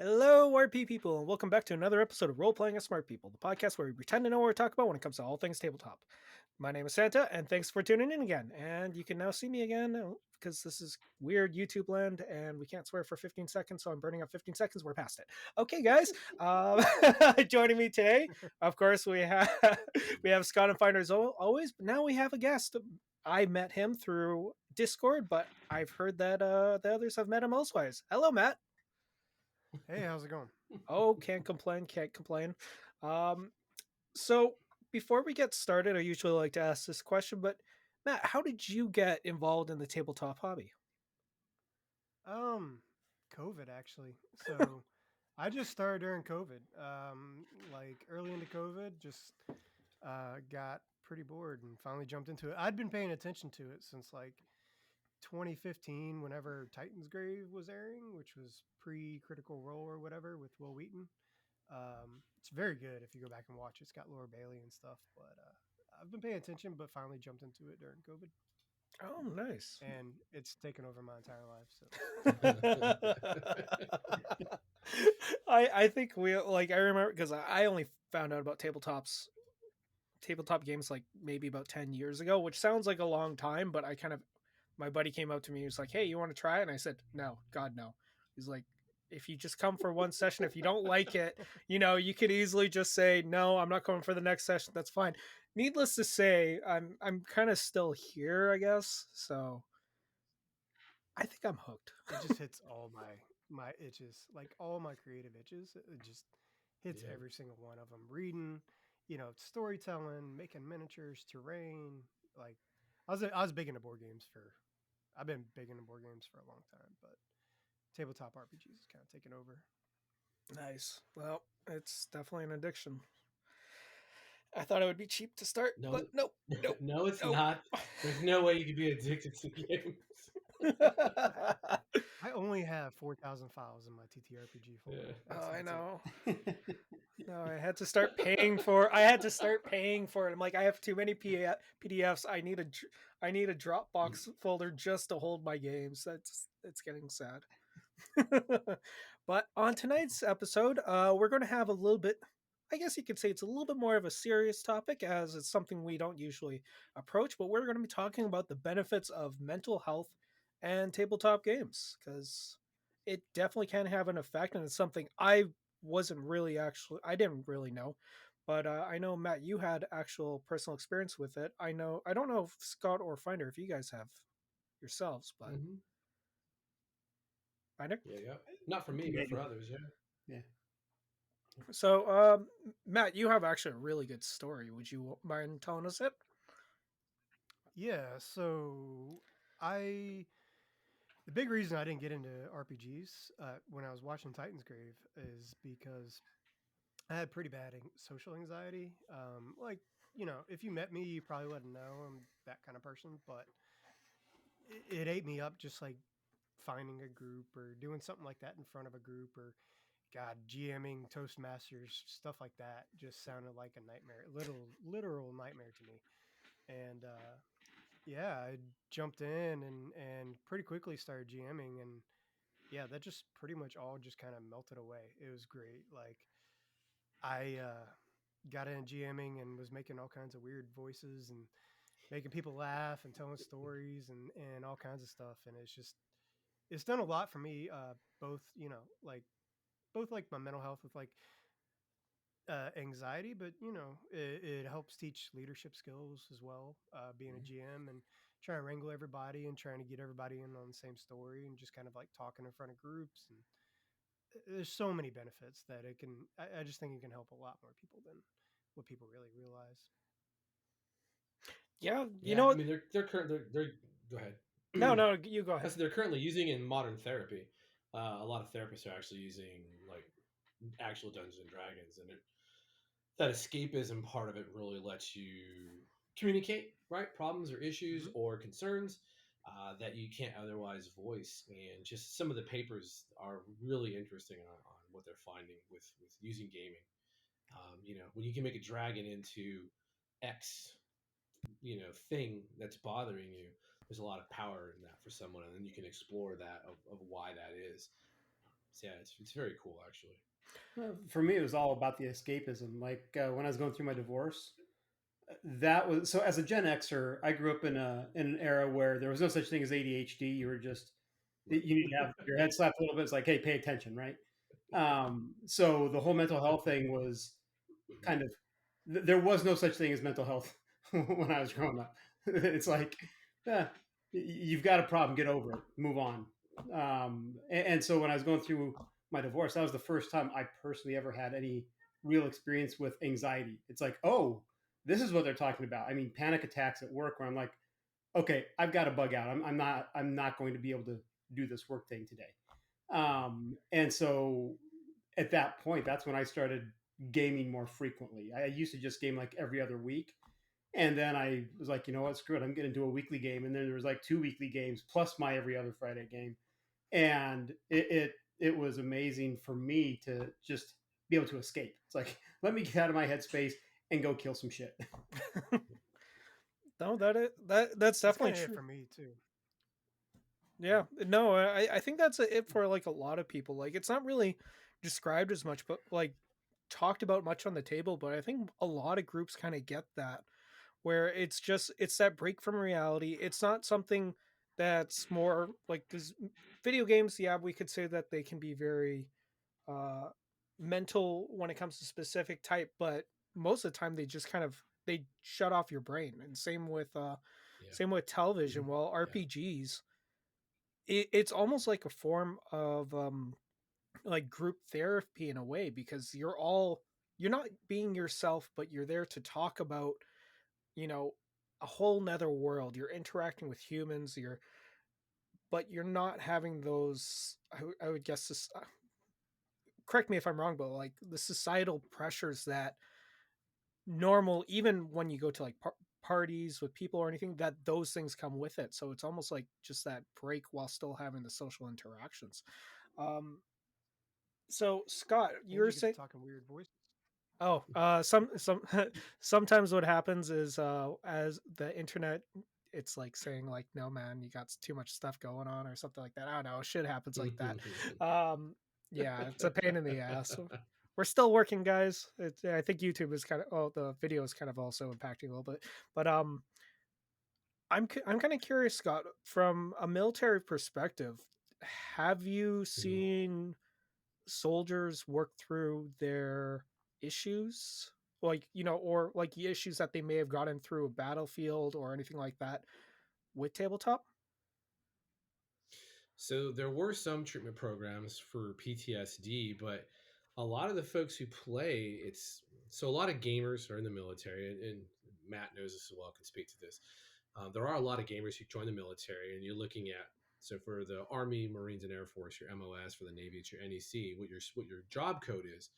Hello, RP people, and welcome back to another episode of Role Playing as Smart People, the podcast where we pretend to know what we talk about when it comes to all things tabletop. My name is Santa, and thanks for tuning in again. And you can now see me again because this is weird YouTube land, and we can't swear for 15 seconds, so I'm burning up 15 seconds. We're past it. Okay, guys, joining me today, of course, we have Scott and Finder as always, but now we have a guest. I met him through Discord, but I've heard that the others have met him elsewise. Hello, Matt. Hey, how's it going? Oh, can't complain, can't complain. Um, so before we get started, I usually like to ask this question, but Matt, how did you get involved in the tabletop hobby? Um, COVID actually. So I just started during COVID. Like early into COVID, just got pretty bored and finally jumped into it. I'd been paying attention to it since like 2015, whenever Titan's Grave was airing, which was pre-Critical Role or whatever with Will Wheaton. It's very good if you go back and watch it. It's got Laura Bailey and stuff, but I've been paying attention, but finally jumped into it during COVID, Oh, nice. and it's taken over my entire life. So I think we like I remember because I only found out about tabletop games like maybe about 10 years ago, which sounds like a long time, but my buddy came up to me, he was like, "Hey, you want to try it?" And I said, "No, God no." He's like, "If you just come for one session, if you don't like it, you could easily just say, 'No, I'm not coming for the next session.' That's fine." Needless to say, I'm kind of still here, I guess. So, I think I'm hooked. it just hits all my itches, like all my creative itches. It just hits Yeah. every single one of them. Reading, storytelling, making miniatures, terrain. Like I was big into board games for. I've been big into board games for a long time, but tabletop RPGs is kind of taken over. Nice. Well, it's definitely an addiction. I thought it would be cheap to start, but No, nope, nope, no, it's nope. not. There's no way you could be addicted to games. I only have 4,000 files in my TTRPG Yeah. folder. Oh, I That's it. know. No, I had to start paying for. I had to start paying for it. I'm like, I have too many PDFs. I need a Dropbox folder just to hold my games. It's getting sad. But on tonight's episode, we're going to have a little bit. I guess you could say it's a little bit more of a serious topic, as it's something we don't usually approach. But we're going to be talking about the benefits of mental health and tabletop games, because it definitely can have an effect, and it's something I didn't really know, but I know, Matt, you had actual personal experience with it. I don't know if Scott or Finder, if you guys have yourselves, but hmm Finder. Yeah, yeah. Not for me, Yeah, but for others. Yeah. yeah. So, Matt, you have actually a really good story. Would you mind telling us it? Yeah. So I the big reason I didn't get into RPGs when I was watching Titan's Grave is because I had pretty bad social anxiety. If you met me, you probably wouldn't know I'm that kind of person, but it ate me up just like finding a group or doing something like that in front of a group or God, GMing Toastmasters, stuff like that just sounded like a nightmare, literal nightmare to me. And yeah, I jumped in and pretty quickly started GMing, and yeah, that just pretty much all just kind of melted away. It was great. Like I got in GMing and was making all kinds of weird voices and making people laugh and telling stories and all kinds of stuff. And it's done a lot for me. Both both like my mental health with like anxiety, but it helps teach leadership skills as well. Being a GM and trying to wrangle everybody and trying to get everybody in on the same story and just kind of like talking in front of groups, and there's so many benefits that it can. I just think it can help a lot more people than what people really realize. Yeah, you know Yeah. I what? mean, they're current. They're go ahead. No, no, you go ahead. They're currently using it in modern therapy. A lot of therapists are actually using like actual Dungeons and Dragons, and that escapism part of it really lets you communicate, right? Problems or issues Hmm. or concerns that you can't otherwise voice. And just some of the papers are really interesting on what they're finding with using gaming. When you can make a dragon into X, thing that's bothering you, there's a lot of power in that for someone, and then you can explore that of why that is. yeah, it's very cool actually. For me, it was all about the escapism. Like when I was going through my divorce, that was so. As a Gen Xer, I grew up in an era where there was no such thing as ADHD. You were just Right. you need to have your head slapped a little bit. It's like, hey, pay attention, right? So the whole mental health thing was kind of there was no such thing as mental health when I was growing up. It's like, eh, you've got a problem, get over it, move on. And so when I was going through my divorce, that was the first time I personally ever had any real experience with anxiety. It's like, oh, this is what they're talking about. I mean, panic attacks at work where I'm like, okay, I've got to bug out. I'm not going to be able to do this work thing today. And so at that point, that's when I started gaming more frequently. I used to just game like every other week. And then I was like, you know what, screw it. I'm going to do a weekly game. And then there was like 2 weekly games plus my every other Friday game. And it was amazing for me to just be able to escape. It's like, let me get out of my headspace and go kill some shit. No, that's That's definitely kind of it true. for me too. Yeah, no, I think that's it for like a lot of people. Like it's not really described as much, but like talked about much on the table. But I think a lot of groups kind of get that, where it's that break from reality. It's not something that's more like because video games, yeah, we could say that they can be very uh mental when it comes to specific type, but most of the time they just kind of they shut off your brain. And Yeah. same with television. Well, Yeah. RPGs, it's almost like a form of like group therapy in a way, because you're not being yourself, but you're there to talk about, you know, a whole nother world. You're interacting with humans, but you're not having those I would guess this, correct me if I'm wrong, but like the societal pressures that normal, even when you go to like parties with people or anything, that those things come with it. So it's almost like just that break while still having the social interactions. um so Scott, you And were you get to saying, talk in weird voices. oh, some sometimes what happens is as the internet, it's like saying like, no man, you got too much stuff going on or something like that. I don't know, shit happens like that. um yeah, it's a pain in the ass. We're still working, guys. I think YouTube is kind of, oh, the video is kind of also impacting a little bit. But I'm kind of curious, Scott, from a military perspective, have you Mhm. seen soldiers work through their issues, like, you know, or like the issues that they may have gotten through a battlefield or anything like that with tabletop? So there were some treatment programs for PTSD, but a lot of the folks who play, it's so a lot of gamers are in the military, and Matt knows this as well, can speak to this. There are a lot of gamers who join the military, and you're looking at, so for the Army, Marines, and Air Force, your MOS; for the Navy, it's your NEC. What your job code is.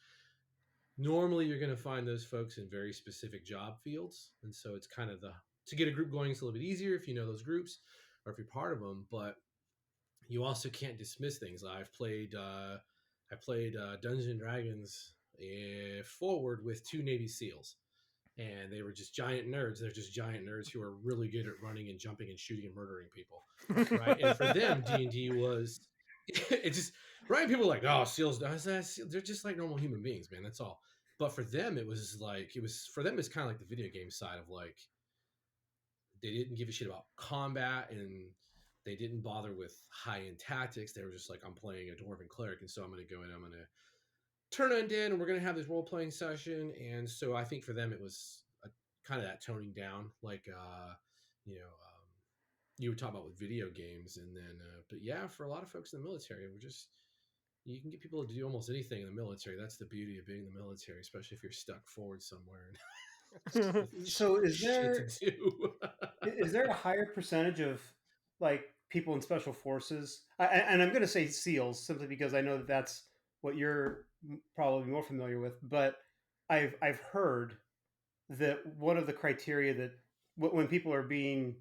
Normally, you're going to find those folks in very specific job fields, and so it's kind of the to get a group going. It's a little bit easier if you know those groups or if you're part of them, but you also can't dismiss things. I played Dungeons and Dragons forward with two Navy SEALs, and they were just giant nerds. They're just giant nerds who are really good at running and jumping and shooting and murdering people, right? And for them, D&D was it just right. People are like, oh, SEALs, they're just like normal human beings, man. That's all. But for them, it was for them. It's kind of like the video game side of like they didn't give a shit about combat and they didn't bother with high end tactics. They were just like, I'm playing a dwarven cleric, and so I'm going to go in. I'm going to turn undead, and we're going to have this role playing session. And so I think for them it was a, kind of that toning down, like you were talking about with video games, and then but yeah, for a lot of folks in the military, we're just you can get people to do almost anything in the military. That's the beauty of being in the military, especially if you're stuck forward somewhere and So shit to do. is there a higher percentage of like people in special forces? And I'm going to say SEALs simply because I know that that's what you're probably more familiar with. But I've heard that one of the criteria that when people are being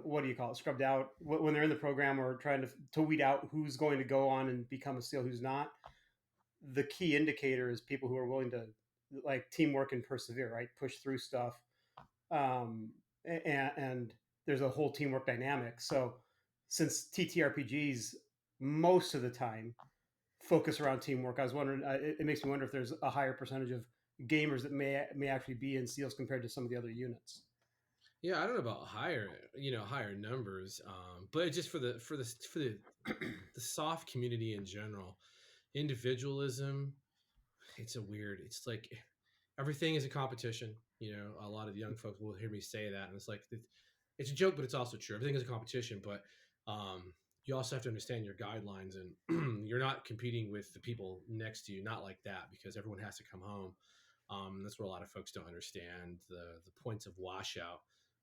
what do you call it, scrubbed out when they're in the program or trying to weed out who's going to go on and become a SEAL, who's not. The key indicator is people who are willing to like teamwork and persevere, right? Push through stuff, um, and there's a whole teamwork dynamic. So since TTRPGs most of the time focus around teamwork. I was wondering, it makes me wonder if there's a higher percentage of gamers that may actually be in SEALs compared to some of the other units. Yeah, I don't know about higher numbers, but just for the soft community in general, individualism. It's like everything is a competition. A lot of young folks will hear me say that, and it's like it's a joke, but it's also true. Everything is a competition, but um, you also have to understand your guidelines, and you're not competing with the people next to you. Not like that, because everyone has to come home. That's where a lot of folks don't understand the points of washout.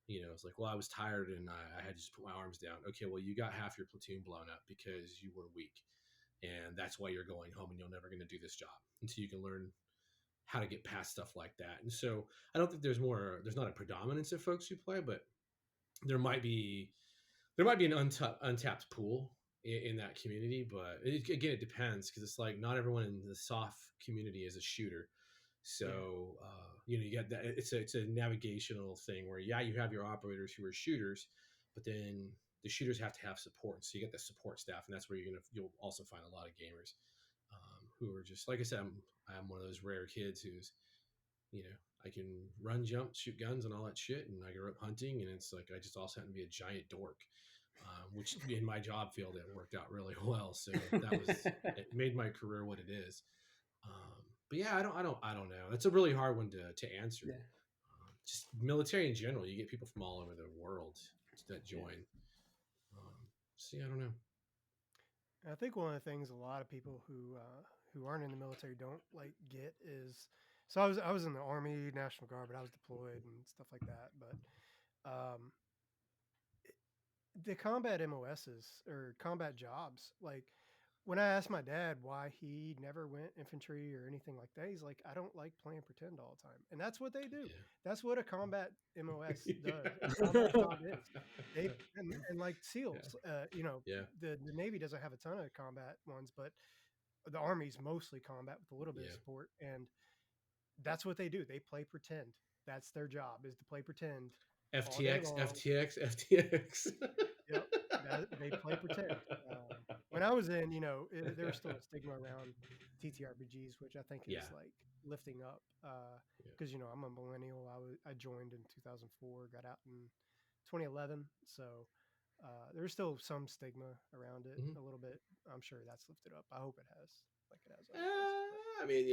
It's like, well, I was tired and I had to just put my arms down. Okay, well, you got half your platoon blown up because you were weak, and that's why you're going home, and you're never going to do this job until you can learn how to get past stuff like that. And so I don't think there's not a predominance of folks who play, but there might be an untapped pool in that community. But again, it depends, because it's like not everyone in the soft community is a shooter. So you got that. It's a navigational thing where you have your operators who are shooters, but then the shooters have to have support. So you get the support staff, and that's where you'll also find a lot of gamers who are just, like I said, I'm one of those rare kids who's, I can run, jump, shoot guns, and all that shit, and I grew up hunting, and it's like I just also happen to be a giant dork, which in my job field it worked out really well. So it made my career what it is. But yeah, I don't know. That's a really hard one to answer. Yeah. Just military in general, you get people from all over the world that join. So yeah, I don't know. I think one of the things a lot of people who aren't in the military don't like get is, so I was in the Army National Guard, but I was deployed and stuff like that. But the combat MOSs or combat jobs, like when I asked my dad why he never went infantry or anything like that, he's like, I don't like playing pretend all the time. And that's what they do. Yeah. That's what a combat MOS does. Yeah. A combat job is. And like SEALs, Yeah. the Navy doesn't have a ton of combat ones, but the Army's mostly combat with a little bit of Yeah. support. And that's what they do. They play pretend. That's their job, is to play pretend all day FTX, long. FTX, FTX. Yep, they play pretend. When I was in, there was still a stigma around TTRPGs, which I think Yeah. is like lifting up. Because I'm a millennial. I joined in 2004, got out in 2011, so there's still some stigma around it Mhm. a little bit. I'm sure that's lifted up. I hope it has, like it has other places. I mean,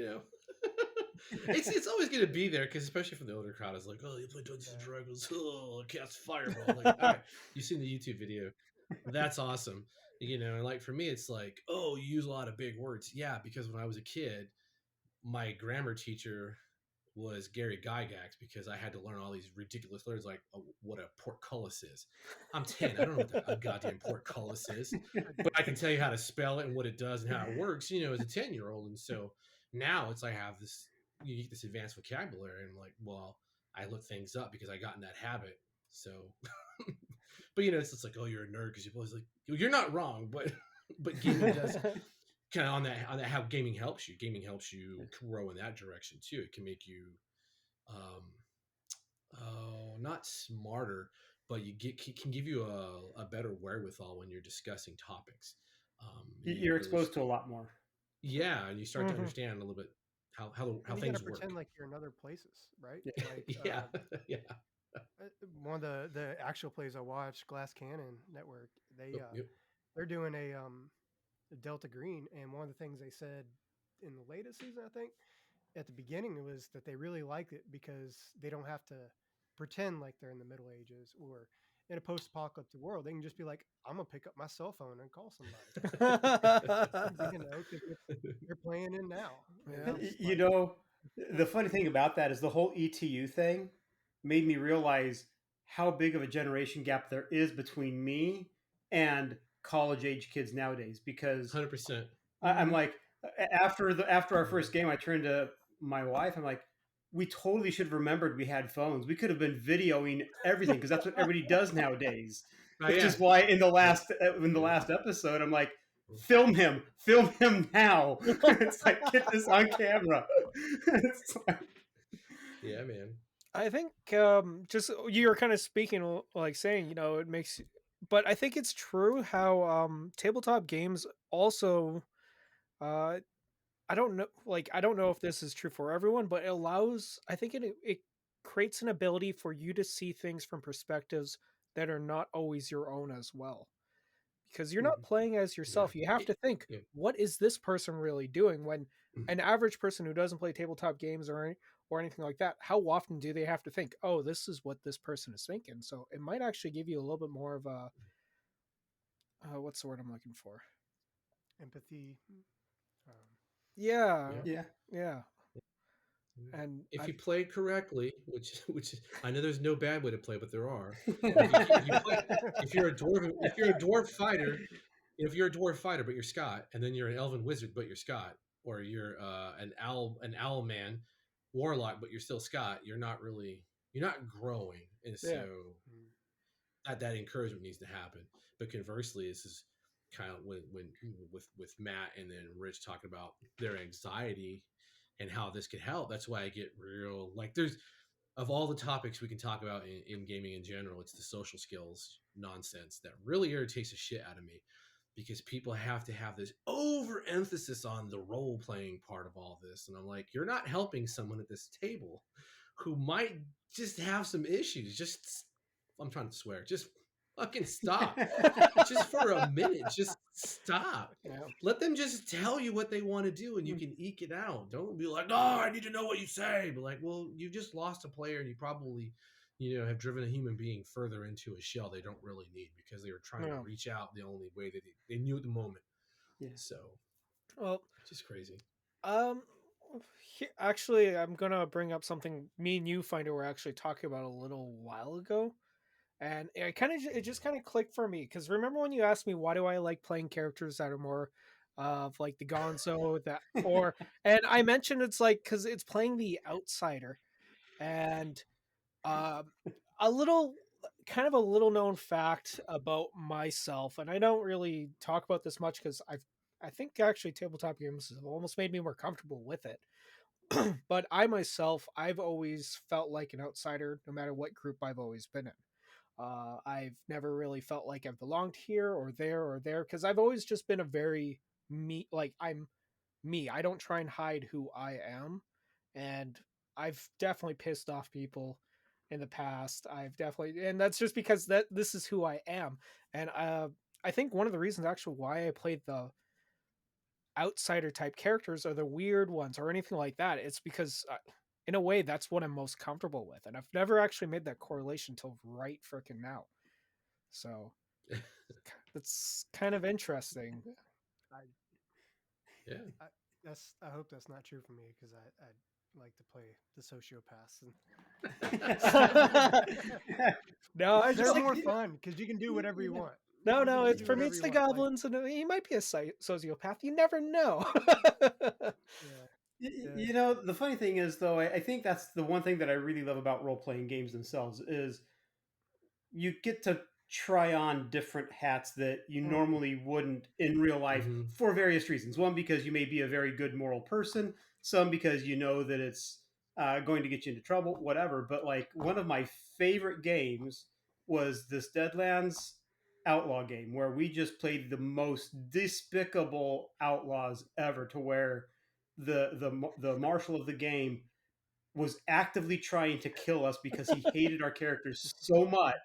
it's always going to be there, because especially from the older crowd, it's like, oh, you play Dungeons and Yeah. Dragons, oh, cast fireball. Like, all right, you've seen the YouTube video, that's awesome. And like for me, it's like, oh, you use a lot of big words. Yeah, because when I was a kid, my grammar teacher was Gary Gygax, because I had to learn all these ridiculous words like what a portcullis is. I'm 10. I don't know what a goddamn portcullis is, but I can tell you how to spell it and what it does and how it works, as a 10-year-old. And so now it's like I have you get this advanced vocabulary, and I'm like, well, I look things up because I got in that habit. So, but it's just like, oh, you're a nerd because you're always like, you're not wrong, but gaming does kind of on that how gaming helps you. Gaming helps you grow in that direction too. It can make you, not smarter, but can give you a better wherewithal when you're discussing topics. You're Really, exposed to a lot more. yeah, and you start to Mhm. understand a little bit how And you got things to work. pretend like you're in other places, right? Yeah. Like Yeah, yeah. one of the actual plays I watched, Glass Cannon Network, Yep, yep. they're doing a Delta Green, and one of the things they said in the latest season, I think, at the beginning, was that they really liked it because they don't have to pretend like they're in the Middle Ages or in a post-apocalyptic world. They can just be like, I'm gonna pick up my cell phone and call somebody, because they're playing in now. Yeah. It's You like, know, the funny thing about that is the whole ETU thing made me realize how big of a generation gap there is between me and college age kids nowadays. Because 100%. I'm like, after our first game, I turned to my wife. I'm like, we totally should have remembered we had phones. We could have been videoing everything, because that's what everybody does nowadays. Oh Which yeah, is why in the yeah, last episode, I'm like, film him now. It's like, get this on camera. It's like, yeah, man. I think just you were kind of speaking like saying, it makes, but I think it's true how tabletop games also Uh, I don't know. Like, I don't know if this is true for everyone, but it allows. I think it creates an ability for you to see things from perspectives that are not always your own as well. Because you're not Mhm. playing as Yeah. yourself. You have to think, Yeah. what is this person really doing? When an average person who doesn't play tabletop games or anything like that, how often do they have to think, oh, this is what this person is thinking? So it might actually give you a little bit more of a what's the word I'm looking for? Empathy. Um, Yeah, Yeah. Yeah. yeah. And If I you play correctly, which I know there's no bad way to play, but there are. But if you play, if you're a dwarf fighter but you're Scott, and then you're an elven wizard but you're Scott, or you're an owl man warlock but you're still Scott, you're not growing, and yeah. so mm, that encouragement needs to happen. But conversely, this is kind of when with Matt and then Rich talking about their anxiety and how this could help. That's why I get real like there's of all the topics we can talk about in gaming in general, it's the social skills nonsense that really irritates the shit out of me because people have to have this overemphasis on the role playing part of all this. And I'm like, you're not helping someone at this table who might just have some issues. I'm trying to swear, just fucking stop. Just for a minute, just stop. Yeah. Let them just tell you what they want to do and you can eke it out. Don't be like, oh, I need to know what you say. But like, well, you just lost a player and you probably, have driven a human being further into a shell they don't really need because they were trying to Yeah. reach out the only way that they knew at the moment. Yeah. So Well, just crazy. um, actually, I'm gonna bring up something me and you find were actually talking about a little while ago, and it just kind of clicked for me because remember when you asked me why do I like playing characters that are more of like the Gonzo that or and I mentioned it's like because it's playing the outsider and um a little kind of a little known fact about myself, and I don't really talk about this much because I think actually tabletop games have almost made me more comfortable with it. But I myself, I've always felt like an outsider no matter what group I've always been in. I've never really felt like I've belonged here or there because I've always just been a very me. Like I'm me. I don't try and hide who I am, and I've definitely pissed off people in the past. I've definitely, and that's just because that this is who I am. And I think one of the reasons actually why I played the outsider type characters or the weird ones or anything like that, it's because in a way that's what I'm most comfortable with, and I've never actually made that correlation till right freaking now. So that's kind of interesting. I, Yeah. I I hope that's not true for me because I like to play the sociopaths and No, I they're just like more fun because you can do whatever you want. no, You can no. just It's do for me. whatever It's you the want. Like goblins, and he might be a sociopath. You never know. yeah, yeah. The funny thing is, though, I think that's the one thing that I really love about role playing games themselves is you get to try on different hats that you Mm, normally wouldn't in real life Mm-hmm. for various reasons. One, because you may be a very good moral person, some because you know that it's going to get you into trouble, whatever. But like one of my favorite games was this Deadlands outlaw game where we just played the most despicable outlaws ever to where the marshal of the game was actively trying to kill us because he hated our characters so much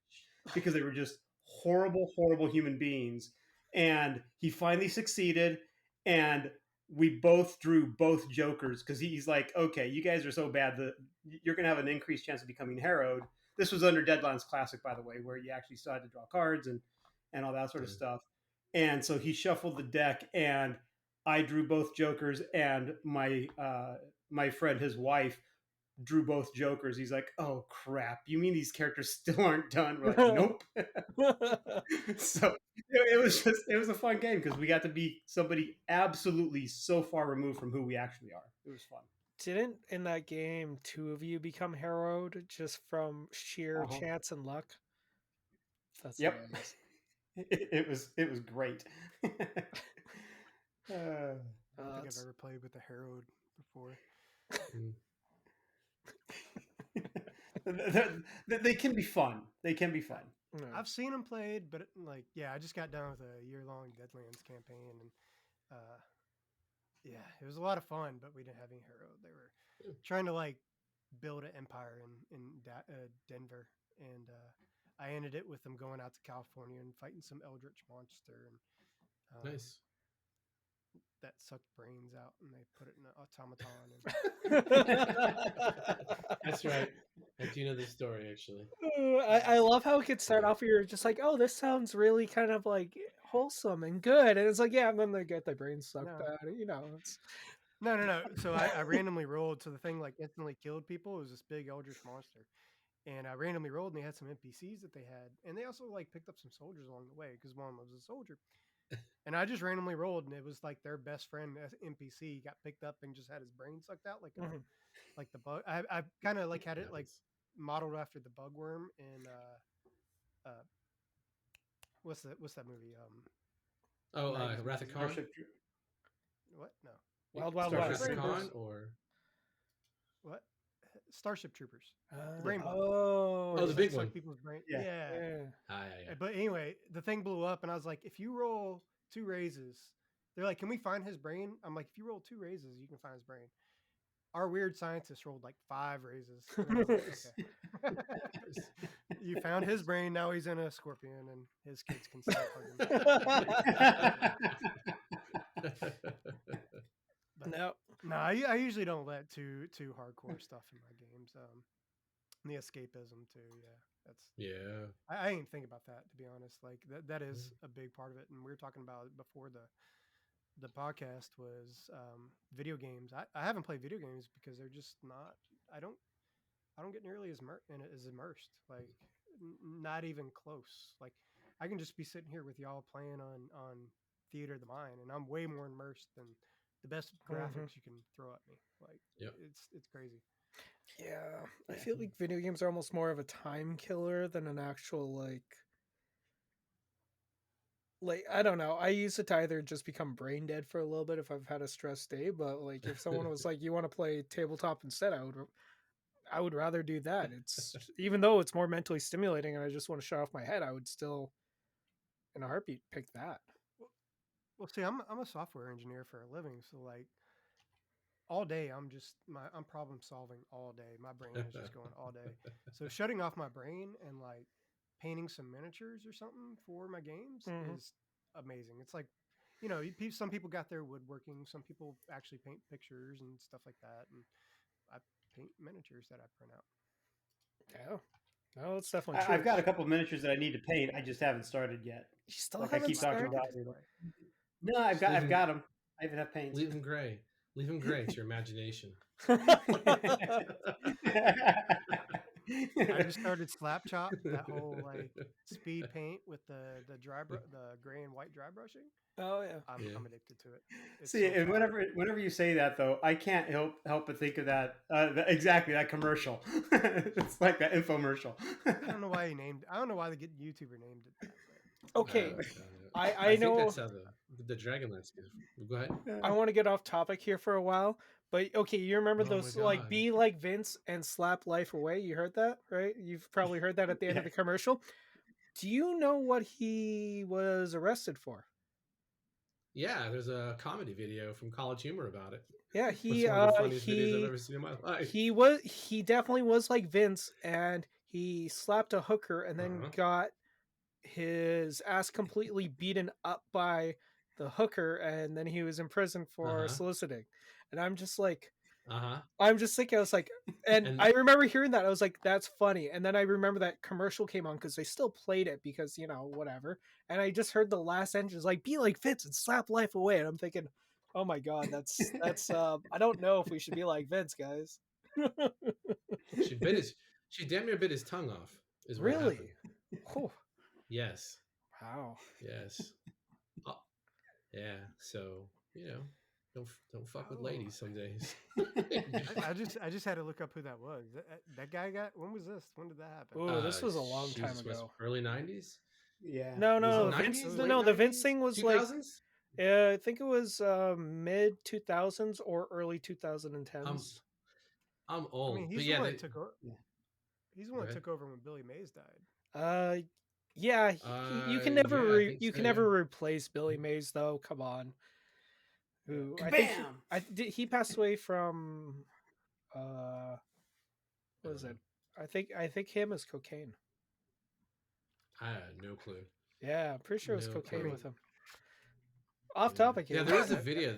because they were just horrible, horrible human beings. And he finally succeeded, and we both drew both jokers because he's like, okay, you guys are so bad that you're going to have an increased chance of becoming harrowed. This was under Deadlands Classic, by the way, where you actually still had to draw cards and all that sort of stuff. And so he shuffled the deck, and I drew both jokers, and my friend, his wife, drew both jokers. He's like, oh crap, you mean these characters still aren't done? We're like, nope. So it was a fun game because we got to be somebody absolutely so far removed from who we actually are. It was fun. Didn't in that game two of you become harrowed just from sheer Uh-huh. chance and luck? That's Yep. hilarious. It was great. I don't think I've That's ever played with a Herod before. they can be fun. They can be fun. no. I've seen them played, but like, yeah, I just got done with a year-long Deadlands campaign, and Yeah, it was a lot of fun, but we didn't have any heroes. They were trying to like build an empire in Denver, and I ended it with them going out to California and fighting some eldritch monster, and Nice. that sucked brains out, and they put it in an automaton. And That's right. I do know this story actually. I love how it could start off. You're just like, oh, this sounds really kind of like wholesome and good, and it's like, yeah, and then they get their brains sucked No. out. You know, it's No. So I randomly rolled, so the thing like instantly killed people. It was this big eldritch monster, and I randomly rolled, and they had some NPCs that they had, and they also like picked up some soldiers along the way because one was a soldier. And I just randomly rolled, and it was like their best friend NPC got picked up and just had his brain sucked out like Mhm. like the bug. I kind of like had it like Happens. modeled after the bugworm in what's that movie? Oh, 90s Wrath of movie. Khan? Starship. What? No. Wild Wild Wrath West. of Brain Khan Burst. or What? Starship Troopers. Uh, The brain bug. oh, Oh, the It big sucked one. people's brain. Yeah. Yeah. yeah. yeah. But anyway, the thing blew up, and I was like, if you roll 2 raises, they're like, can we find his brain? I'm like, if you roll 2 raises, you can find his brain. Our weird scientist rolled like 5 raises. And I was like, okay. You found his brain. Now he's in a scorpion, and his kids can still hug him. But No. no, I usually don't let too hardcore stuff in my games. The escapism too. Yeah, that's. Yeah. I didn't think about that, to be honest. Like that is a big part of it, and we were talking about it before the podcast was video games. I haven't played video games because they're just not. I don't get nearly as immersed. Like not even close. Like I can just be sitting here with y'all playing on Theater of the Mind, and I'm way more immersed than the best graphics you can throw at me. Like Yep. it's crazy. Yeah, I feel like video games are almost more of a time killer than an actual like I don't know. I use it to either just become brain dead for a little bit if I've had a stress day, but like if someone was like, "You want to play tabletop instead?" I would rather do that. It's even though it's more mentally stimulating and I just want to shut off my head, I would still in a heartbeat pick that. Well, see, I'm a software engineer for a living, so like all day I'm problem solving all day. My brain is just going all day. So shutting off my brain and like painting some miniatures or something for my games is amazing. It's like, some people got their woodworking, some people actually paint pictures and stuff like that, and I paint miniatures that I print out. Yeah. No, it's definitely true. I've got a couple of miniatures that I need to paint. I just haven't started yet. You still Like I haven't keep talking started? about it. No, I've got them. I even have paints. Leave them gray. Leave them gray. It's your imagination. I just started Slap Chop, that whole like speed paint with the gray and white dry brushing. Oh yeah. I'm addicted to it. It's See, so and fun. whenever you say that though, I can't help but think of that exactly that commercial. It's like that infomercial. I don't know why I don't know why the YouTuber named it that. Okay. I know think that's how the Dragonlance is. Go ahead. I want to get off topic here for a while, but okay, you remember Oh those my like God. be like Vince and slap life away? You heard that, right? You've probably heard that at the end of the commercial. Do you know what he was arrested for? Yeah, there's a comedy video from College Humor about it. Yeah, It's one of the funniest videos I've he ever seen in my life. he definitely was like Vince, and he slapped a hooker and then got his ass completely beaten up by the hooker, and then he was in prison for soliciting. And I'm just like, I'm just thinking, I was like, and I remember hearing that. I was like, that's funny. And then I remember that commercial came on because they still played it because, whatever. And I just heard the last entrance, like, be like Vince and slap life away. And I'm thinking, oh my God, that's, I don't know if we should be like Vince, guys. She damn near bit his tongue off. Is what really? happened. Yes. Wow. Yes. Yeah. So, don't fuck with ladies some days. I just had to look up who that was. That guy when was this? When did that happen? Oh, this was a long time ago. Early 90s? Yeah. No, the Vince thing was 2000s? I think it was mid 2000s or early 2010s. I'm old. I mean, he's the one that took over. He's the one that took over when Billy Mays died. Yeah, you can never replace Billy Mays though. Come on. who I think Kabam! he passed away from uh I what don't is it? know. I think him is cocaine. I had no clue. Yeah, I'm pretty sure it was No cocaine clue. with him. Off Yeah, topic yeah. here. There is a video.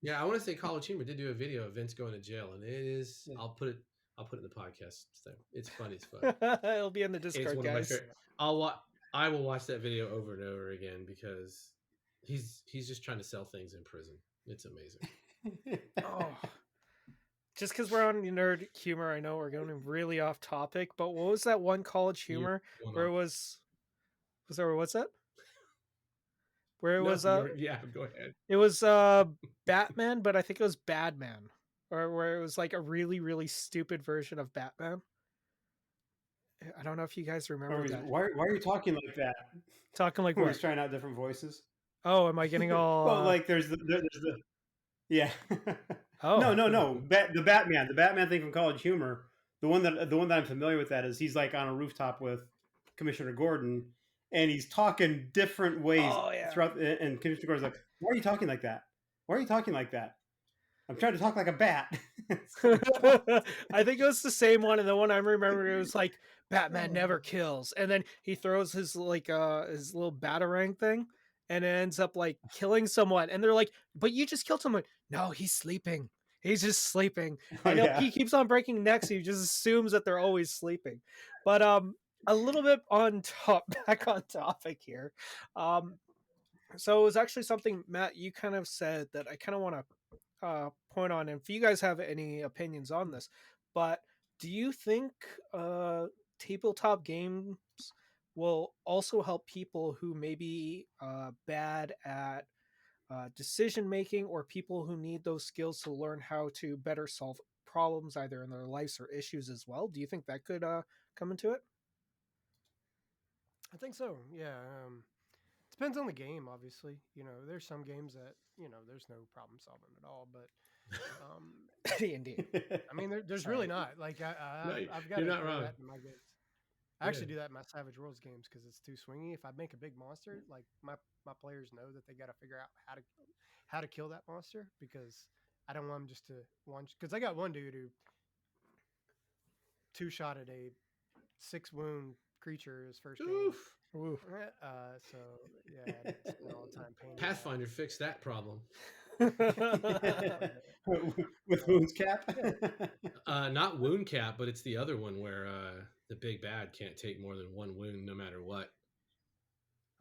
Yeah, I want to say College Humor did do a video of Vince going to jail, and it is. Yeah. I'll put it. I'll put it in the podcast. So it's funny as fuck. It'll be in the It's Discord, one of my guys. favorite. I will watch that video over and over again because he's just trying to sell things in prison. It's amazing. Oh, just because we're on nerd humor, I know we're going really off topic. But what was that one College You Humor going where on? it was there? What's that? Where No, yeah. Go ahead. it was Batman, but I think it was Badman, or where it was like a really really stupid version of Batman. I don't know if you guys remember that. Why are you talking like that? Talking like Where what? he's trying out different voices. Oh, am I getting all? Well, like there's the yeah. Oh, No. The Batman thing from College Humor. The one that I'm familiar with that is he's like on a rooftop with Commissioner Gordon, and he's talking different ways oh yeah. throughout. And Commissioner Gordon's like, "Why are you talking like that? Why are you talking like that? I'm trying to talk like a bat." It's like, I think it was the same one, and the one I remember it was like Batman never kills, and then he throws his his little batarang thing, and it ends up like killing someone, and they're like, "But you just killed someone." No, he's sleeping. He's just sleeping, oh and yeah. he keeps on breaking necks. He just assumes that they're always sleeping. But a little bit on top, back on topic here. Um, so it was actually something Matt you kind of said that I kind of want to point on, and if you guys have any opinions on this, but do you think tabletop games will also help people who may be bad at decision making, or people who need those skills to learn how to better solve problems either in their lives or issues as well? Do you think that could come into it? I think so. Yeah. Depends on the game, obviously. There's some games that there's no problem solving at all. But Indeed. I mean, there's Sorry. really not. Like No, I've got you're to not throw wrong. that in my games. I Yeah. actually do that in my Savage Worlds games because it's too swingy. If I make a big monster, like my players know that they got to figure out how to kill that monster, because I don't want them just to one. Because I got one dude who two-shotted a 6 wound creature his first game. Oof. Oof. So yeah, it's an all-time pain. Pathfinder fixed that problem. With Wounds Cap. Not wound cap, but it's the other one where the big bad can't take more than one wound no matter what.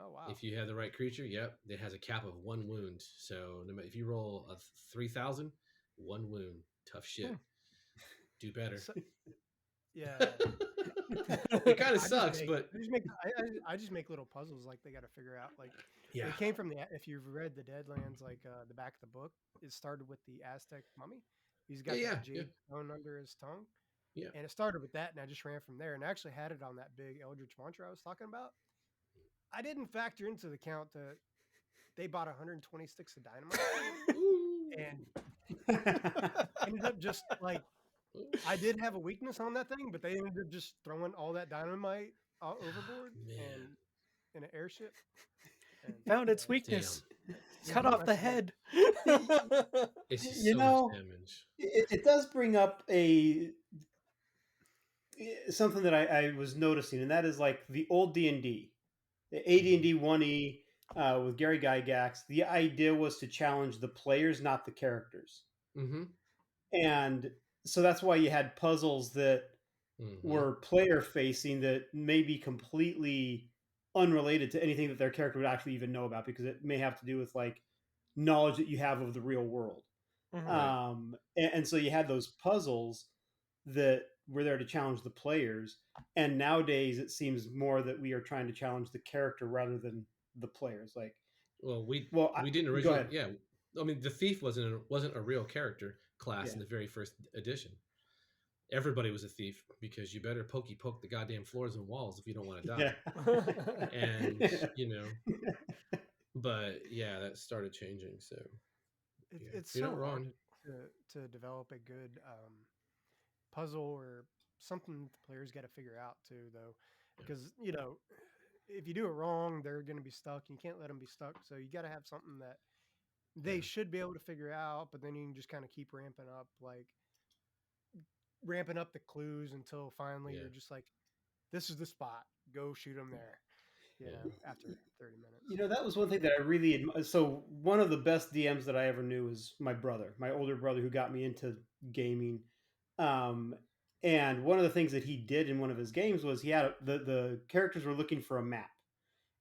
Oh wow! If you have the right creature, yep, it has a cap of one wound. So no matter if you roll a 3,000, one wound, tough shit. Do better. So, yeah. It kind of sucks, but I just make little puzzles like they got to figure out. Like yeah, it came from if you've read the Deadlands, like the back of the book, it started with the Aztec mummy. He's got that jade stone under his tongue. Yeah. And it started with that, and I just ran from there, and I actually had it on that big Eldritch Mantra I was talking about. I didn't factor into the count that they bought 120 sticks of dynamite and ended up just like, I did have a weakness on that thing, but they ended up just throwing all that dynamite overboard and in an airship. And, Found its weakness. Damn. Cut off the head. It's just so much damage. It does bring up something that I was noticing, and that is like the old D&D, the AD&D 1E with Gary Gygax. The idea was to challenge the players, not the characters. Mm-hmm. And so that's why you had puzzles that were player facing that may be completely unrelated to anything that their character would actually even know about, because it may have to do with like knowledge that you have of the real world. Mm-hmm. And so you had those puzzles that were there to challenge the players. And nowadays it seems more that we are trying to challenge the character rather than the players. Like, we didn't originally. Yeah, I mean, the thief wasn't a real character class in the very first edition. Everybody was a thief because you better poke the goddamn floors and walls if you don't want to die. Yeah. And but yeah, that started changing. So it's you're so not wrong. hard to develop a good puzzle or something the players got to figure out too, though, because if you do it wrong, they're going to be stuck. You can't let them be stuck, so you got to have something that they should be able to figure out, but then you can just kind of keep ramping up the clues until finally Yeah. you're just like, this is the spot. Go shoot them there. Yeah. After 30 minutes. You know, that was one thing that I really so one of the best DMs that I ever knew was my brother, my older brother, who got me into gaming. Um, and one of the things that he did in one of his games was he had the characters were looking for a map,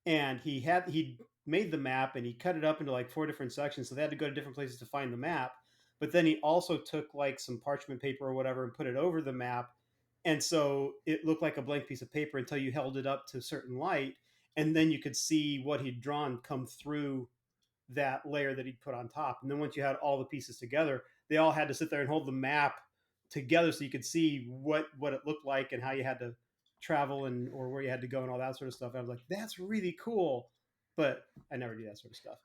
and he made the map and he cut it up into like 4 different sections, so they had to go to different places to find the map. But then he also took like some parchment paper or whatever and put it over the map, and so it looked like a blank piece of paper until you held it up to a certain light, and then you could see what he'd drawn come through that layer that he'd put on top. And then once you had all the pieces together, they all had to sit there and hold the map together so you could see what it looked like and how you had to travel and or where you had to go and all that sort of stuff. And I was like, that's really cool, but I never do that sort of stuff.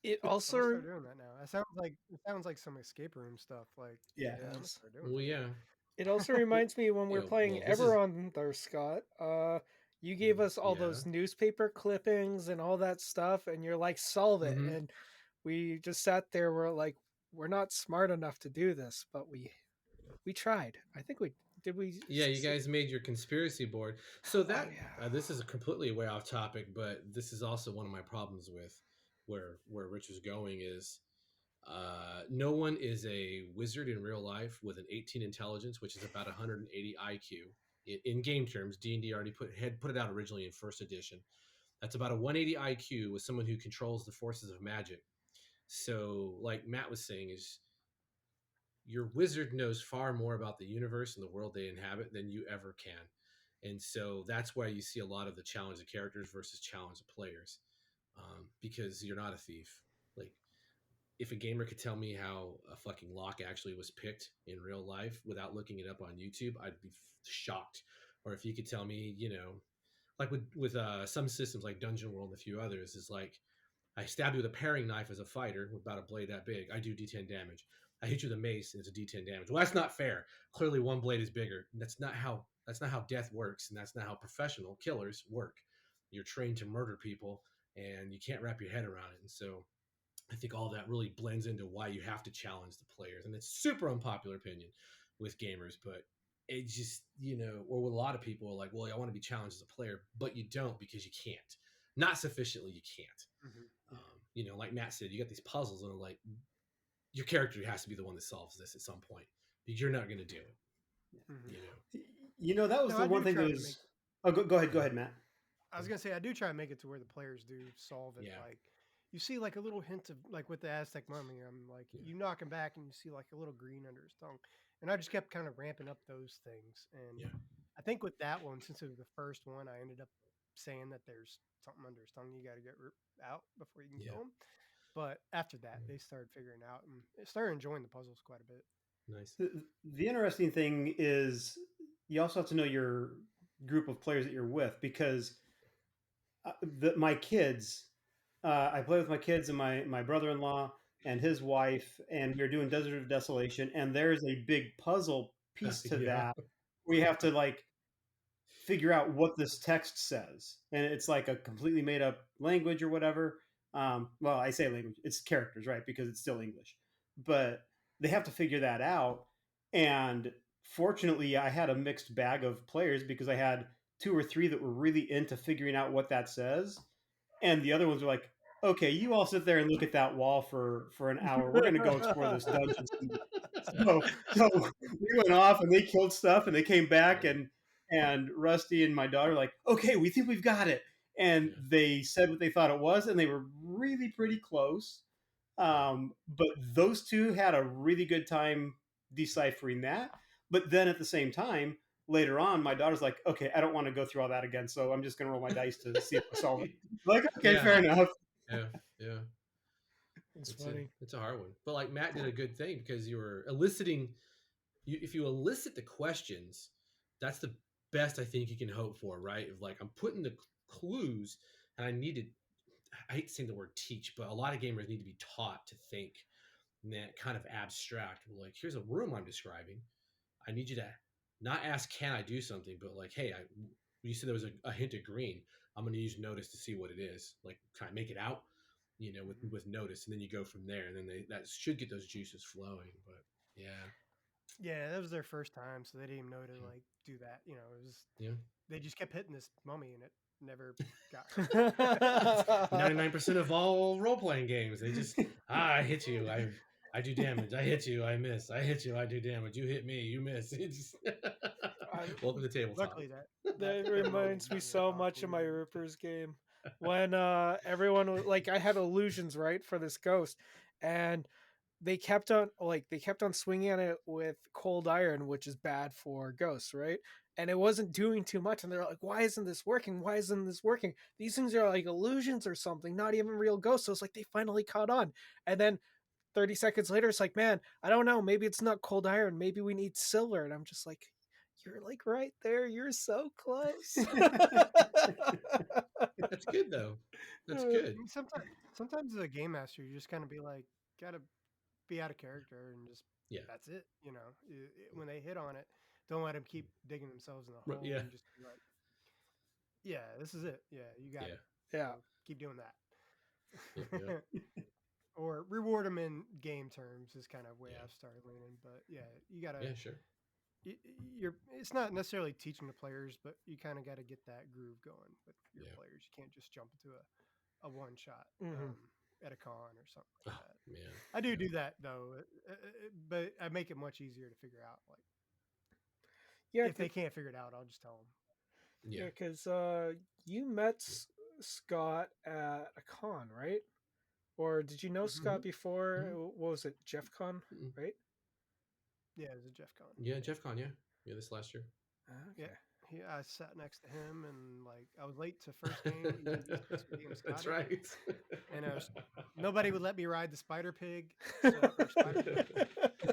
It I'm gonna also start doing that now. It sounds like some escape room stuff. Like, Yeah. I'm gonna does. start doing Well, that. yeah. It also reminds me when we're playing Well, this is Eberron there, Scott. You gave us all yeah. those newspaper clippings and all that stuff, and you're like, solve it. Mhm. And we just sat there. We're like, we're not smart enough to do this, but we tried. I think we did. We Yeah, you guys made your conspiracy board. So that yeah. this is a completely way off topic, but this is also one of my problems with where Rich is going is no one is a wizard in real life with an 18 intelligence, which is about 180 IQ. In game terms, D&D already put it out originally in first edition. That's about a 180 IQ with someone who controls the forces of magic. So, like Matt was saying, is your wizard knows far more about the universe and the world they inhabit than you ever can. And so that's why you see a lot of the challenge of characters versus challenge of players, because you're not a thief. Like, if a gamer could tell me how a fucking lock actually was picked in real life without looking it up on YouTube, I'd be shocked. Or if you could tell me, like with some systems like Dungeon World and a few others, is like I stab you with a paring knife as a fighter with about a blade that big. I do D10 damage. I hit you with a mace and it's a D10 damage. Well, that's not fair. Clearly, one blade is bigger. That's not how death works, and that's not how professional killers work. You're trained to murder people, and you can't wrap your head around it. And so, I think all that really blends into why you have to challenge the players, and it's super unpopular opinion with gamers, but it just or with a lot of people are like, well, I want to be challenged as a player, but you don't because you can't, not sufficiently. You can't. Mm-hmm. Like Matt said, you got these puzzles, and like your character has to be the one that solves this at some point because you're not going to do it. Mm-hmm. That was No, the I one do thing that try to was. make. Oh, go ahead, Matt. I was gonna say I do try to make it to where the players do solve it. Yeah. Like, you see like a little hint of like with the Aztec mummy. I'm like, Yeah. you knock him back and you see like a little green under his tongue, and I just kept kind of ramping up those things. And Yeah. I think with that one, since it was the first one, I ended up saying that there's something under his tongue you got to get out before you can Yeah. kill him. But after that, they started figuring out and started enjoying the puzzles quite a bit. Nice. The interesting thing is you also have to know your group of players that you're with, because my kids, I play with my kids and my brother-in-law and his wife, and we're doing Desert of Desolation, and there's a big puzzle piece to Yeah. that. We have to like figure out what this text says, and it's like a completely made up language or whatever. Well, I say language, it's characters, right? Because it's still English, but they have to figure that out. And fortunately, I had a mixed bag of players because I had 2 or 3 that were really into figuring out what that says, and the other ones were like, okay, you all sit there and look at that wall for an hour. We're going to go explore this dungeon. So we went off and they killed stuff and they came back, and Rusty and my daughter were like, okay, we think we've got it. And Yeah. they said what they thought it was, and they were really pretty close. But those two had a really good time deciphering that. But then at the same time, later on, my daughter's like, okay, I don't want to go through all that again, so I'm just going to roll my dice to see if I solve it. Like, okay, Yeah. fair enough. Yeah. It's funny. It's a hard one, but like Matt did a good thing because you were eliciting. If you elicit the questions, that's the best I think you can hope for, right? Of like I'm putting the clues, and I hate saying the word teach, but a lot of gamers need to be taught to think in that kind of abstract. Like, here's a room I'm describing. I need you to not ask, can I do something, but like, hey, you said there was a hint of green. I'm going to use notice to see what it is. Like, can I make it out? with notice, and then you go from there, and then that should get those juices flowing. But yeah, Yeah, that was their first time, so they didn't even know to like do that. You know, it was yeah. they just kept hitting this mummy and it never got hurt. 99% of all role playing games, they just I hit you, I do damage, I hit you, I miss, I hit you, I do damage, you hit me, you miss. It's welcome to tabletop. Luckily, that That mummy reminds me didn't so cause much of my bleeding. Rippers game when everyone was like, I had illusions right for this ghost, and they kept on swinging at it with cold iron, which is bad for ghosts, right? And it wasn't doing too much, and they're like, why isn't this working? Why isn't this working? These things are like illusions or something, not even real ghosts. So it's like they finally caught on, and then 30 seconds later, it's like, man, I don't know, maybe it's not cold iron, maybe we need silver. And I'm just like, you're like right there, you're so close. That's good though. That's I good. mean, sometimes as a game master, you just kind of be like, gotta be out of character and just Yeah. that's it. You know, when they hit on it, don't let them keep digging themselves in the hole Yeah. and just be like, yeah, this is it. Yeah, you got Yeah. it. Yeah. So keep doing that. Yeah. Or reward them in game terms is kind of way Yeah. I've started leaning. But yeah, you gotta. Yeah, sure. You're. It's not necessarily teaching the players, but you kind of got to get that groove going with your Yeah. players. You can't just jump into a one shot Mhm. at a con or something like Oh, that. man. I do that though, but I make it much easier to figure out. Like Yeah, if they can't figure it out, I'll just tell them. yeah, Yeah. because you met Scott at a con, right? Or did you know Scott before? Mhm. What was it, Jeff Con, Mm-mm. right? Yeah, it was a Jeff Con. Yeah, Jeff Con, yeah. Yeah, this last year. Yeah, Okay. I sat next to him, and like I was late to first game, even being That's Scotty, right. and nobody would let me ride the Spider Pig, so or Spider Goat.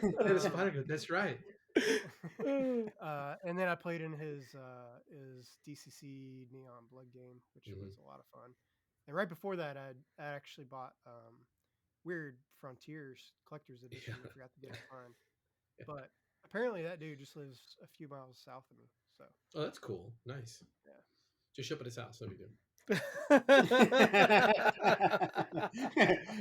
Yeah, the Spider Goat, that's right. And then I played in his DCC Neon Blood game, which was a lot of fun. And right before that, I actually bought Weird Frontiers Collector's Edition. Yeah. I forgot to get it signed, but apparently that dude just lives a few miles south of me. So Oh, that's cool. Nice. yeah. Just show up at his house. No big deal.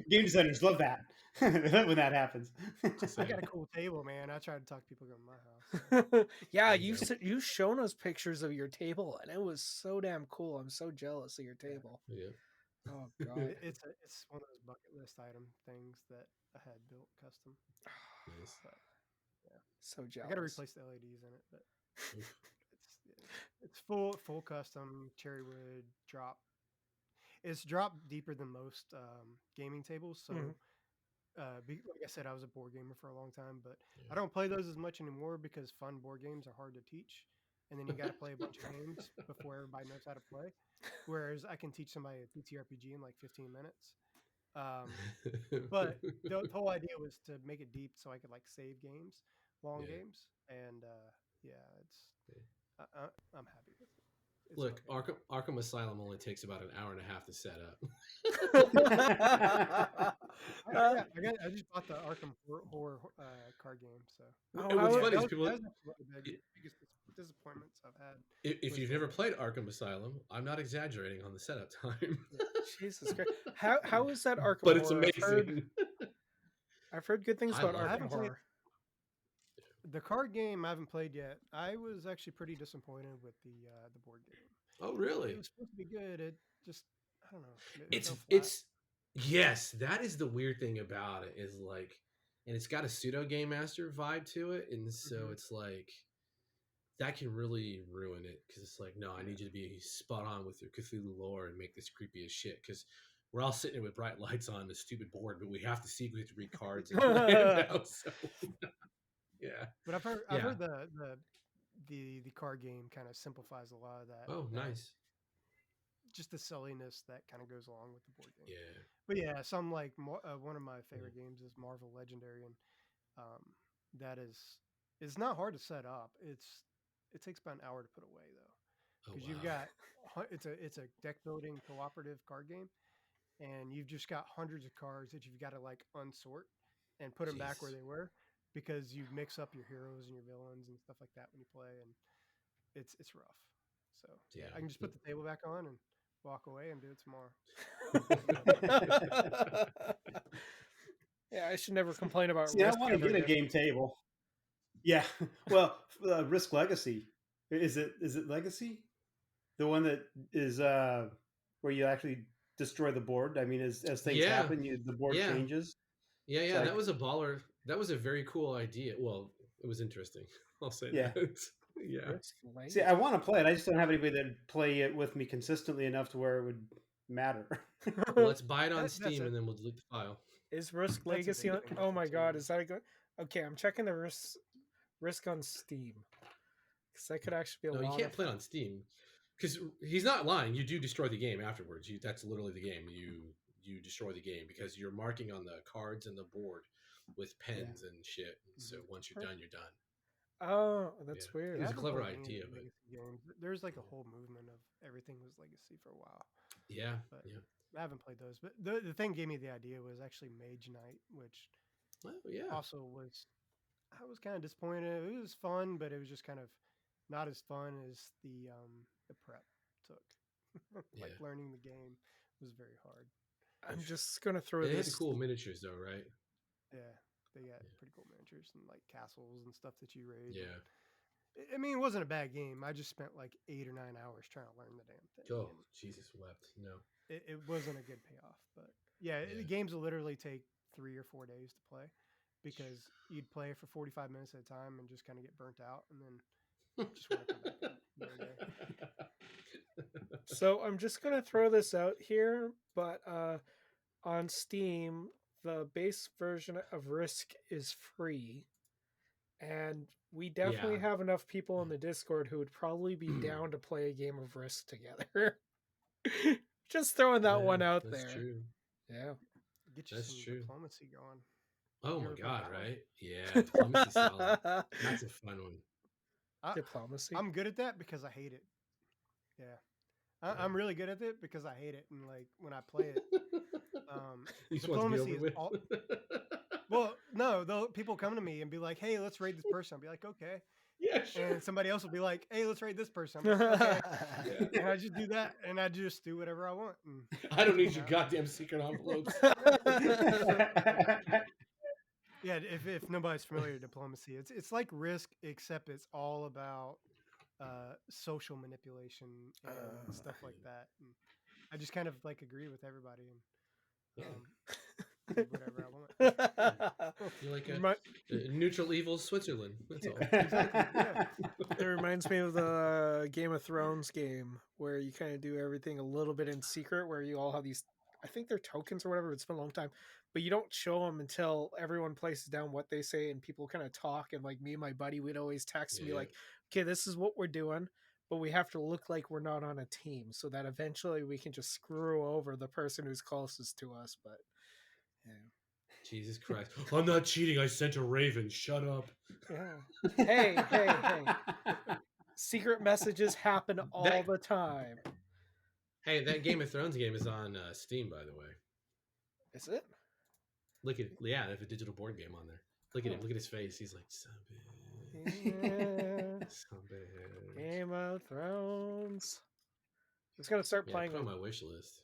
Game designers love that. They love when that happens. Just I saying. got a cool table, man. I try to talk people to come to my house. So. Yeah, There you you've shown us pictures of your table, and it was so damn cool. I'm so jealous of your table. Yeah. Oh god. It's one of those bucket list item things that I had built custom. Nice. But yeah, So I jealous. got to replace the LEDs in it, but Oof. it's full custom cherry wood drop. It's dropped deeper than most gaming tables, so. Mhm. Like I said, I was a board gamer for a long time, but Yeah. I don't play those as much anymore because fun board games are hard to teach, and then you got to play a bunch of games before everybody knows how to play. Whereas I can teach somebody a TTRPG in like 15 minutes. But the whole idea was to make it deep so I could like save games, long Yeah. games, and yeah, it's I'm happy with it. It's Look, fun. Arkham Asylum only takes about an hour and a half to set up. I just bought the Arkham horror card game, so And what's funny is that people. was one of the biggest disappointments I've had. If you've never played Arkham Asylum, I'm not exaggerating on the setup time. Jesus Christ. How is that Arkham But it's Horror? amazing. I've heard good things I about love it. I Arkham haven't played Horror. the card game. I haven't played yet. I was actually pretty disappointed with the board game. Oh, It really? was supposed to be good. It just I don't know. It It's fell flat. it's yes, that is the weird thing about it is like, and it's got a pseudo game master vibe to it, and so Mhm. it's like that can really ruin it because it's like, no, I need you to be spot on with your Cthulhu lore and make this creepy as shit because we're all sitting here with bright lights on the stupid board, but we have to see, we have to read cards and so yeah, But I've yeah. heard the card game kind of simplifies a lot of that. Oh, nice. Just the silliness that kind of goes along with the board game. Yeah. But yeah, some like one of my favorite games is Marvel Legendary, and that is it's not hard to set up. It takes about an hour to put away though, Oh, because wow. you've got it's a deck building cooperative card game, and you've just got hundreds of cards that you've got to like unsort and put them back where Jesus. they were because you mix up your heroes and your villains and stuff like that when you play, and it's rough. So yeah, Yeah. I can just put the table back on and walk away and do it tomorrow. Yeah, I should never complain about See, I Risk want to ever get a again. game table. Yeah, well, Risk Legacy. Is it Legacy? The one that is where you actually destroy the board. I mean, as things Yeah. happen, the board Yeah. changes. Yeah, It's yeah, like, that was a baller. That was a very cool idea. Well, it was interesting. I'll say yeah. that. Yeah. Risk See, I want to play it. I just don't have anybody that play it with me consistently enough to where it would matter. Well, let's buy it on That's Steam a and then we'll delete the file. Is Risk That's a Legacy big on? thing Oh with my it, god, too. is that a good? Okay, I'm checking the Risk on Steam because that could actually be a No, you lot can't of play it fun. on Steam because he's not lying. You do destroy the game afterwards. That's literally the game. You destroy the game because you're marking on the cards and the board with pens and shit. And so once you're done, you're done. Oh, that's Yeah. weird. It was a haven't clever played any of idea, the but Legacy games. There's like a whole movement of everything was Legacy for a while. yeah, But yeah. I haven't played those. But the thing gave me the idea was actually Mage Knight, which Oh, yeah. also was I was kind of disappointed. It was fun, but it was just kind of not as fun as the prep took. Like Yeah. learning the game was very hard. I'm just gonna throw They had the this. cool miniatures though, right? Yeah, they got pretty cool miniatures and like castles and stuff that you raid. Yeah. I mean, it wasn't a bad game. I just spent like 8 or 9 hours trying to learn the damn thing. Oh, and Jesus wept. No. it wasn't a good payoff. But yeah, Yeah. the games will literally take 3 or 4 days to play because you'd play for 45 minutes at a time and just kind of get burnt out and then just want to come back another day. So I'm just gonna throw this out here, but on Steam, the base version of Risk is free, and we definitely Yeah. have enough people in the Discord who would probably be down to play a game of Risk together. Just throwing that one out That's there. true. Yeah. Get you That's some true. diplomacy going. Oh You my ever played god, that one? right? Yeah, diplomacy solid. That's a fun one. Diplomacy. I'm good at that because I hate it. Yeah. I'm really good at it because I hate it. And like when I play it, You just want to be diplomacy over is with. all. Well, no, though people come to me and be like, "Hey, let's raid this person." I'll be like, "Okay," Yeah, sure. and somebody else will be like, "Hey, let's raid this person." I'm like, "Okay," Yeah. and I just do that, and I just do whatever I want. And, I don't need your goddamn secret envelopes. yeah, if nobody's familiar with diplomacy, it's like Risk, except it's all about social manipulation and stuff like that. And I just kind of like agree with everybody and do whatever I want. You're like a neutral evil Switzerland. That's all. Exactly. Yeah. It reminds me of the Game of Thrones game where you kind of do everything a little bit in secret, where you all have these, I think they're tokens or whatever. It's been a long time, but you don't show them until everyone places down what they say and people kind of talk. And like me and my buddy, we'd always text and be like, okay, this is what we're doing, but we have to look like we're not on a team so that eventually we can just screw over the person who's closest to us. But yeah. Jesus Christ. I'm not cheating. I sent a raven. Shut up. Yeah. Hey. Secret messages happen all the time. Hey, that Game of Thrones game is on Steam, by the way. Is it? Look at they have a digital board game on there. Look at him. Look at his face. He's like, son of a Yeah. son of a Game of Thrones. I'm just gonna start playing put on my wish list.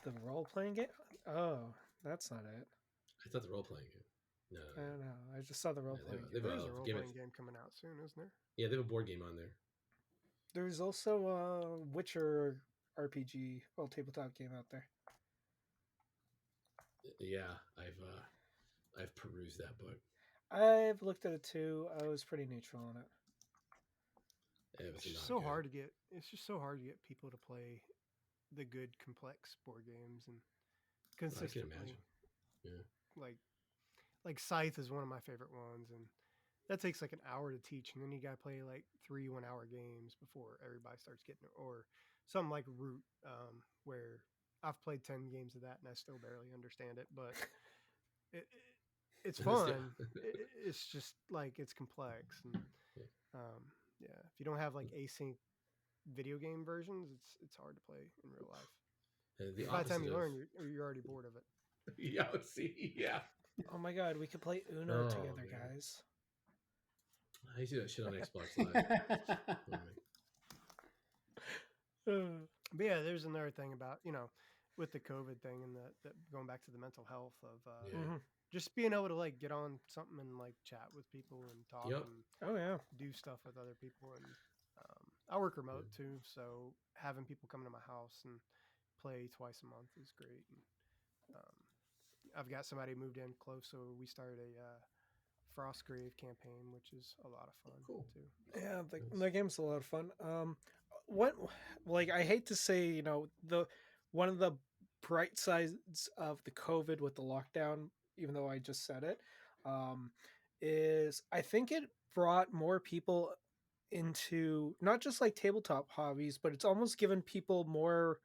the role-playing game. Oh, that's not it. I thought the role playing game. No. I don't know. I just saw the role-playing they game. have There's a role playing game coming out soon, isn't there? Yeah, they have a board game on there. There's also a Witcher RPG, well, tabletop game out there. Yeah, I've perused that book. I've looked at it too. I was pretty neutral on it. It's just so hard to get. It's just so hard to get people to play the good, complex board games and consistently. I can imagine. Yeah. Like Scythe is one of my favorite ones, and that takes like an hour to teach, and then you gotta play like 3 1-hour games before everybody starts getting it. Or something like Root, where I've played 10 games of that and I still barely understand it, but it's fun. It's just like it's complex, and yeah, if you don't have like async video game versions, it's hard to play in real life. By the time you learn, you're already bored of it. Yeah, see, yeah. Oh my god, we could play Uno together, guys. I used to do that shit on Xbox Live. But yeah, there's another thing about with the COVID thing and the going back to the mental health of Yeah. Mm-hmm. just being able to like get on something and like chat with people and talk Yep. and Oh yeah. do stuff with other people. And I work remote Yeah. too, so having people come to my house and play twice a month is great. And I've got somebody moved in close, so we started a Frostgrave campaign, which is a lot of fun Cool. too. Yeah, Nice. the game's a lot of fun. What, like, I hate to say, the one of the bright sides of the COVID with the lockdown, even though I just said it, um, is I think it brought more people into not just like tabletop hobbies, but it's almost given people more.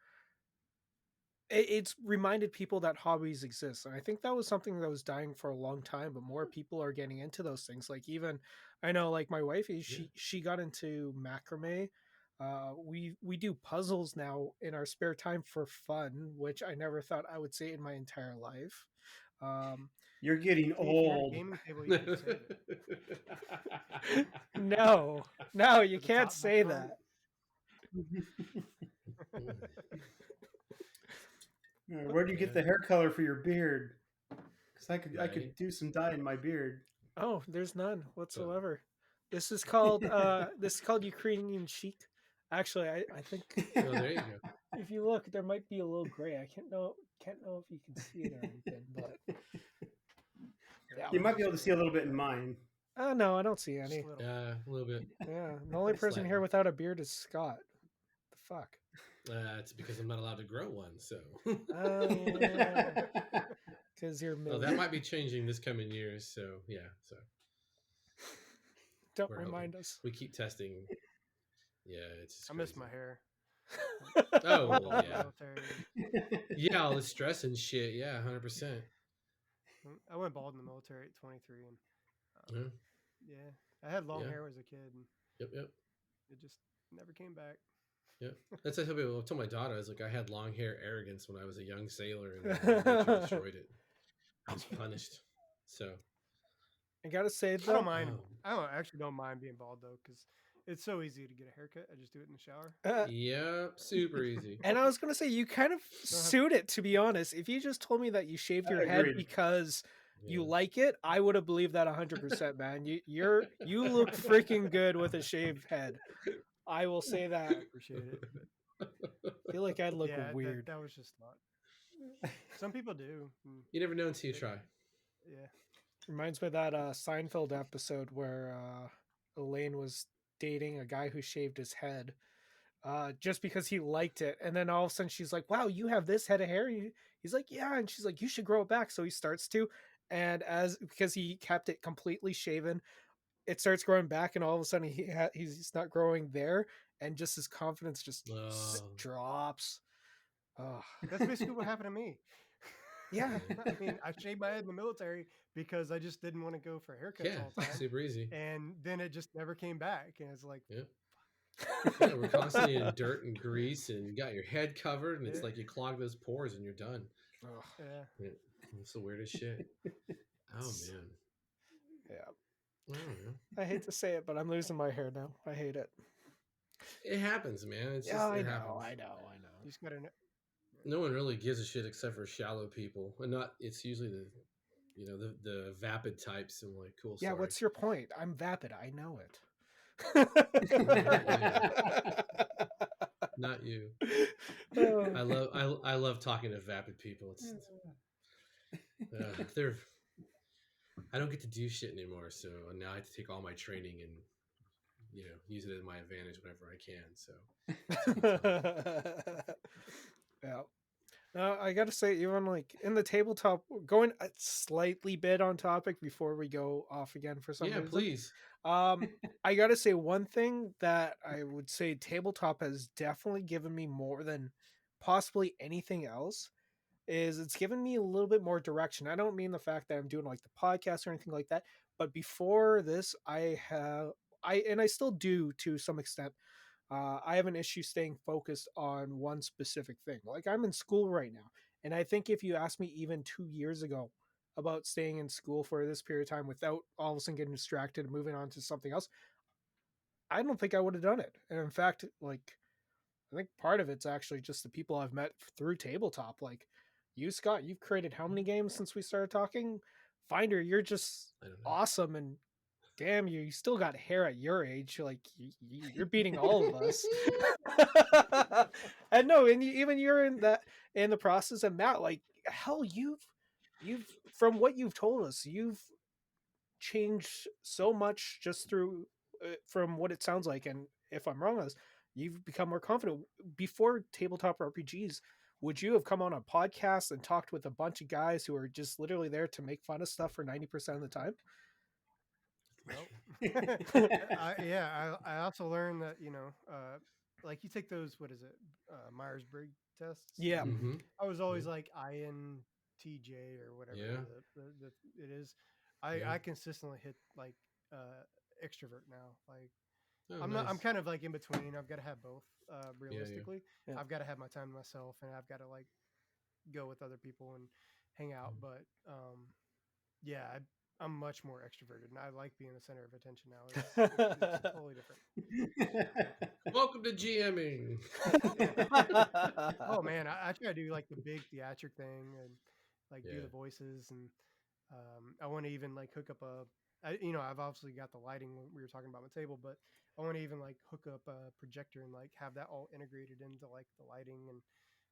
It's reminded people that hobbies exist, and I think that was something that was dying for a long time. But more people are getting into those things. Like, even I know, like, my wife, Yeah. she got into macrame. We do puzzles now in our spare time for fun, which I never thought I would say in my entire life. Um, You're getting Hey, if you're at a old. gaming table, you can save it no, no, you for the can't top say background. that. Where do you get Yeah. the hair color for your beard? Because I Right. could do some dye in my beard. Oh, there's none So, whatsoever. This is called Ukrainian chic. Actually, I think oh, there you go. if you look, there might be a little gray. I can't know if you can see it or anything, but Here, yeah. You let me might be able just to see a little bit in mine. Oh no, I don't see just any. a little. Yeah, a little bit. Yeah, the only person here Slightly. without a beard is Scott. The fuck? It's because I'm not allowed to grow one. So, Oh yeah, because you're oh, that Millie. might be changing this coming years. So, yeah. So Don't we're hoping. remind us. We keep testing. Yeah, it's just I crazy. miss my hair. Oh, I went well, bald in the yeah. military. Yeah, all the stress and shit. Yeah, 100%. I went bald in the military at 23, and Yeah. yeah, I had long Yeah. hair as a kid, and Yep. Yep. it just never came back. Yep. That's what I tell people. I told my daughter, I was like, I had long hair arrogance when I was a young sailor, and then Mother Nature destroyed it. I was punished. So, I gotta say I don't though, mind. um, I don't actually don't mind being bald though, because it's so easy to get a haircut. I just do it in the shower. yeah, super easy. and I was gonna say you kind of Don't have suit it, to be honest. If you just told me that you shaved your head Agreed. because you Yeah. like it, I would have believed that 100%, man. You look freaking good with a shaved head. I will say I that. appreciate it, but I feel like I'd look yeah, weird. that was just not. Some people do. You never know until you They- try. Yeah. Reminds me of that Seinfeld episode where Elaine was dating a guy who shaved his head just because he liked it. And then all of a sudden she's like, wow, you have this head of hair? He's like, yeah. And she's like, you should grow it back. So he starts to. And because he kept it completely shaven, it starts growing back. And all of a sudden he's not growing there. And just his confidence just drops. Oh, That's basically what happened to me. yeah. I mean, I shaved my head in the military because I just didn't want to go for haircuts Yeah, all the time. super easy. And then it just never came back. And it's like, Yeah. Yeah, we're constantly in dirt and grease, and you got your head covered, and it's Yeah. like you clog those pores, and you're done. Ugh, yeah. Yeah, it's the weirdest shit. Oh man. yeah. I don't know. I hate to say it, but I'm losing my hair now. I hate it. It happens, man. It's Yeah, just I it know, happens. I know. You just got to know. No one really gives a shit except for shallow people, and not. It's usually the vapid types, and like, cool. Yeah, Sorry. what's your point? I'm vapid. I know it. Not you. Oh. I love talking to vapid people. It's they're I don't get to do shit anymore, so now I have to take all my training and use it as my advantage whenever I can. So Yeah. I gotta say, even like in the tabletop, going a slightly bit on topic before we go off again for some yeah, reason. please. I gotta say one thing that I would say tabletop has definitely given me more than possibly anything else is it's given me a little bit more direction. I don't mean the fact that I'm doing like the podcast or anything like that, but before this, I still do to some extent. I have an issue staying focused on one specific thing. Like I'm in school right now, and I think if you asked me even 2 years ago about staying in school for this period of time without all of a sudden getting distracted and moving on to something else, I don't think I would have done it. And in fact, like I think part of it's actually just the people I've met through tabletop. Like you, Scott, you've created how many games since we started talking? Finder, you're just I don't know. awesome, and damn, you still got hair at your age. Like you're beating all of us. And no, and even you're in the process of Matt. Like hell, you've from what you've told us, you've changed so much just through from what it sounds like. And if I'm wrong on this, you've become more confident. Before tabletop RPGs, would you have come on a podcast and talked with a bunch of guys who are just literally there to make fun of stuff for 90% of the time? Nope. I also learned that like you take those, what is it, Myers Briggs tests. Yeah. And Mm-hmm. I was always like INTJ or whatever Yeah. it is. Yeah. I consistently hit like extrovert now. Like Oh, I'm nice. not. I'm kind of like in between. I've got to have both. Yeah. Realistically, Yeah. I've got to have my time to myself, and I've got to like go with other people and hang out. But yeah, I'm much more extroverted, and I like being the center of attention now. It's totally different. Welcome to GMing. Oh man, I try to do like the big theatric thing and like do Yeah. the voices, and I want to even like hook up I've obviously got the lighting when we were talking about my table, but I want to even like hook up a projector and like have that all integrated into like the lighting and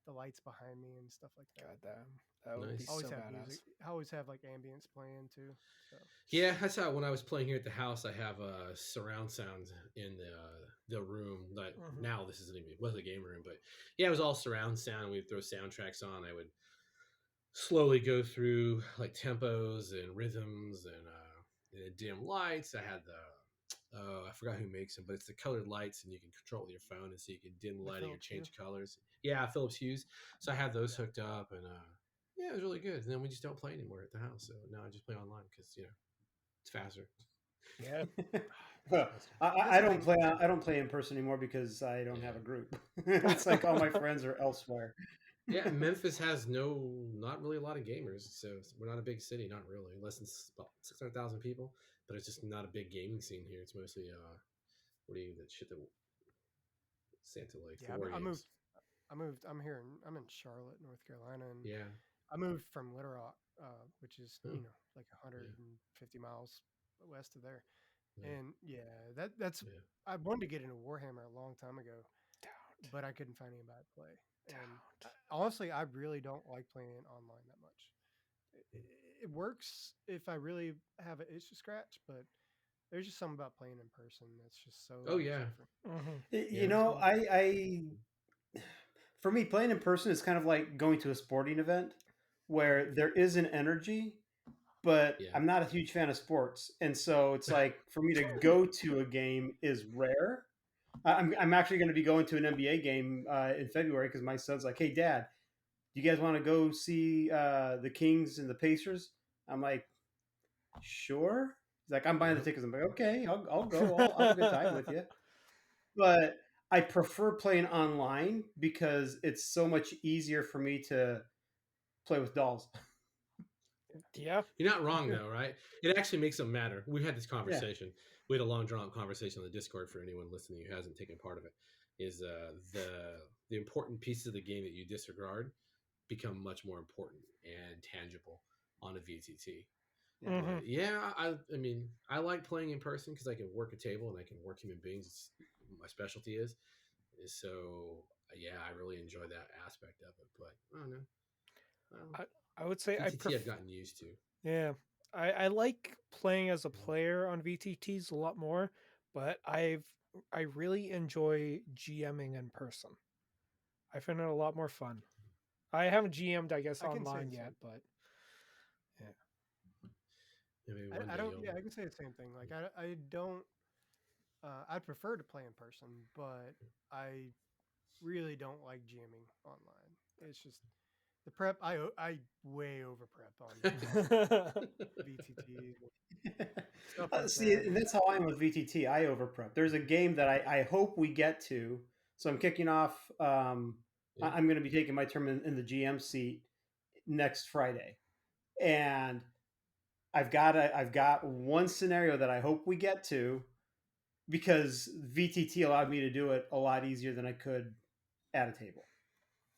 the lights behind me and stuff like that. God damn, that would be Nice. Always so have badass. music. I always have like ambience playing too. So Yeah, that's how when I was playing here at the house, I have surround sound in the room. Like Mhm. now, this isn't even, it was a game room, but yeah, it was all surround sound. We'd throw soundtracks on. I would slowly go through like tempos and rhythms and dim lights. I had the I forgot who makes them, but it's the colored lights, and you can control it with your phone, and so you can dim the the lighting or Philips change Hue. colors. Yeah, Philips Hues. So I have those Yeah. hooked up, and yeah, it was really good. And then we just don't play anymore at the house, so now I just play online because it's faster. Yeah. Well, That's I the don't thing. play. I don't play in person anymore because I don't have a Yeah. group. It's like all my friends are elsewhere. Yeah, Memphis has not really a lot of gamers, so we're not a big city, not really, less than about 600,000 people. But it's just not a big gaming scene here. It's mostly what do you that shit that Santa likes, the Yeah, war I moved. games. I'm in Charlotte, North Carolina, and Yeah, I moved from Little Rock, which is oh, like yeah, 150 miles west of there. yeah, And yeah, that's yeah. I wanted to get into Warhammer a long time ago, Don't. but I couldn't find anybody to play. And Don't. honestly, I really don't like playing online that much. It works if I really have an itch to scratch, but there's just something about playing in person that's just so Oh much yeah, different. Mhm. You yeah, It's know, wonderful. for me, playing in person is kind of like going to a sporting event where there is an energy, but yeah. I'm not a huge fan of sports, and so it's like for me to go to a game is rare. I'm actually going to be going to an NBA game in February because my son's like, "Hey, Dad, do you guys want to go see the Kings and the Pacers?" I'm like, "Sure." He's like, "I'm buying the Uh-huh. tickets." I'm like, "Okay, I'll go. I'll have a good time with you." But I prefer playing online because it's so much easier for me to play with dolls. Yeah. You're not wrong though, right? It actually makes them matter. We had this Yeah. conversation. We had a long drawn conversation on the Discord for anyone listening who hasn't taken part of it. Is the important pieces of the game that you disregard become much more important and tangible on a VTT. Yeah. Mhm. But yeah, I mean, I like playing in person because I can work a table and I can work human beings. It's, my specialty is so yeah, I really enjoy that aspect of it. But I don't know, I, I would say I VTT I've prefer. gotten used to. Yeah. I like playing as a player on VTTs a lot more, but I really enjoy GMing in person. I find it a lot more fun. I haven't GM'd, I guess, I can say online the yet, same. but yeah. Maybe one I day don't. you'll. Yeah, I can say the same thing. Like I don't. I'd prefer to play in person, but I really don't like jamming online. It's just the prep. I way over prep on VTT stuff like See, that. and that's how I am with VTT. I over prep. There's a game that I hope we get to. So I'm kicking off. Yeah. I'm going to be taking my turn in the GM seat next Friday, and I've got one scenario that I hope we get to because VTT allowed me to do it a lot easier than I could at a table.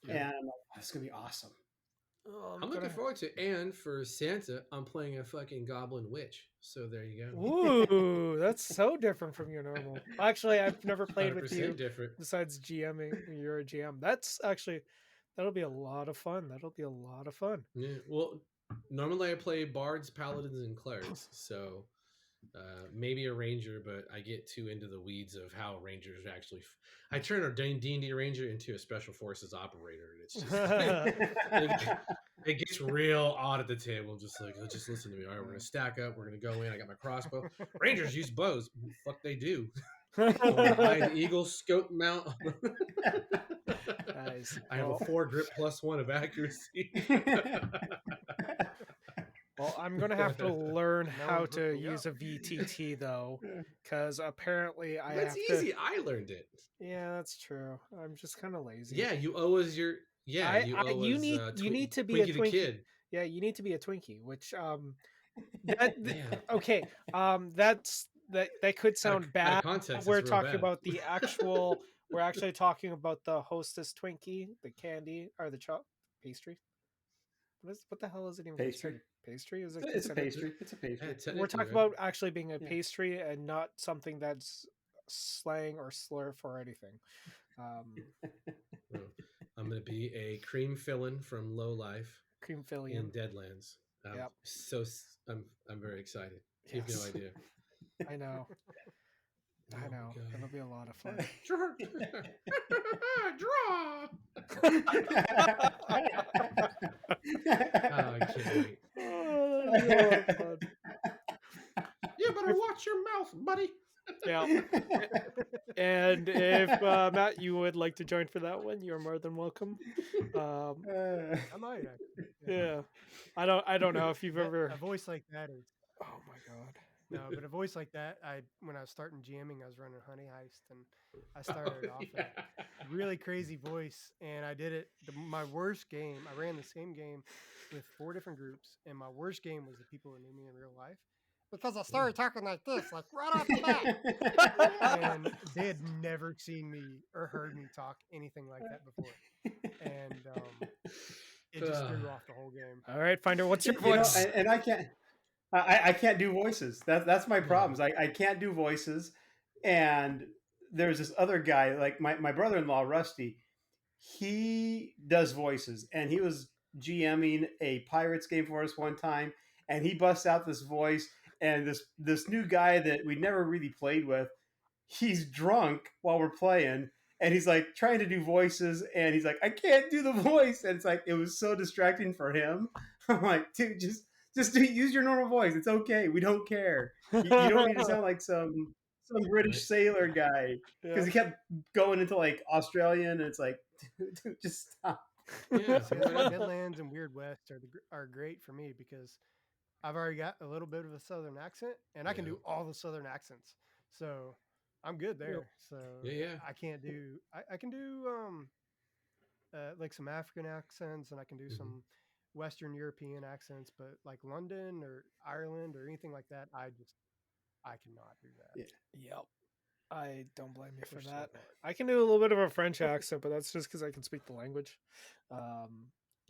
Yeah. And I'm like, oh, it's gonna be awesome. Oh, I'm looking forward to it. And for Santa, I'm playing a fucking goblin witch. So there you go. Ooh, that's so different from your normal. Actually, I've never played with you 100% different. besides GMing. You're a GM. That'll be a lot of fun. That'll be a lot of fun. Yeah. Well, normally I play bards, paladins, and clerics. So maybe a ranger, but I get too into the weeds of how rangers actually. I turn a D&D ranger into a special forces operator, and it's just it gets real odd at the table. Just like, just listen to me. All right, we're gonna stack up. We're gonna go in. I got my crossbow. Rangers use bows. Fuck, they do. Hide eagle scope mount. Nice. I have a 4 grip +1 of accuracy. Well, I'm gonna have to learn No how one to hooked me use up. a VTT though, because apparently I That's have easy. to. I learned it. Yeah, that's true. I'm just kind of lazy. Yeah, you owe us your. Yeah, you owe you us. need to be a Twinkie the Twinkie. Kid. Yeah, you need to be a Twinkie, which that Yeah. okay. That could sound Out of bad. context, We're it's real talking bad. about the actual. We're actually talking about the Hostess Twinkie, the candy or the pastry. What the hell is it even Pastry. considered? Pastry? Is it It's a considered? pastry. It's a pastry. Yeah, We're technically, talking right? about actually being a Yeah. pastry and not something that's slang or slur for anything. Well, I'm gonna be a cream filling from Low Life Cream filling. in Deadlands. Yep. I'm very excited. You have no Yes. idea. I know. Oh I my know. God. It'll be a lot of fun. Draw. Oh, I can't wait. Oh, that'll be a lot of fun. You better watch your mouth, buddy. Yeah. And if Matt, you would like to join for that one, you're more than welcome. I might actually. Yeah. I don't know if you've ever. A voice like that is Oh my god. no, but a voice like that. When I was starting GMing, I was running Honey Heist, and I started off with a really crazy voice, and I did it. My worst game. I ran the same game with 4 different groups, and my worst game was the people who knew me in real life, because I started talking like this, like right off the bat, and they had never seen me or heard me talk anything like that before, and it just threw off the whole game. All right, Finder, what's your You know, voice? and I can't. I can't do voices. That's my problems. I can't do voices. And there's this other guy, like my brother-in-law, Rusty. He does voices, and he was GMing a Pirates game for us one time, and he busts out this voice, and this new guy that we never really played with, he's drunk while we're playing, and he's like trying to do voices, and he's like, I can't do the voice, and it's like it was so distracting for him. I'm like, dude, just use your normal voice. It's okay. We don't care. You don't need to sound like some British sailor guy, because he kept going into like Australian, and it's like, dude, just stop. Yeah. See, that's why Deadlands and Weird West are great for me, because I've already got a little bit of a Southern accent, and I can do all the Southern accents, so I'm good there. So Yeah. I can't do. I can do like some African accents, and I can do some Western European accents, but like London or Ireland or anything like that, I cannot do that. Yep. I don't blame you for Push so that. hard. I can do a little bit of a French accent, but that's just because I can speak the language. There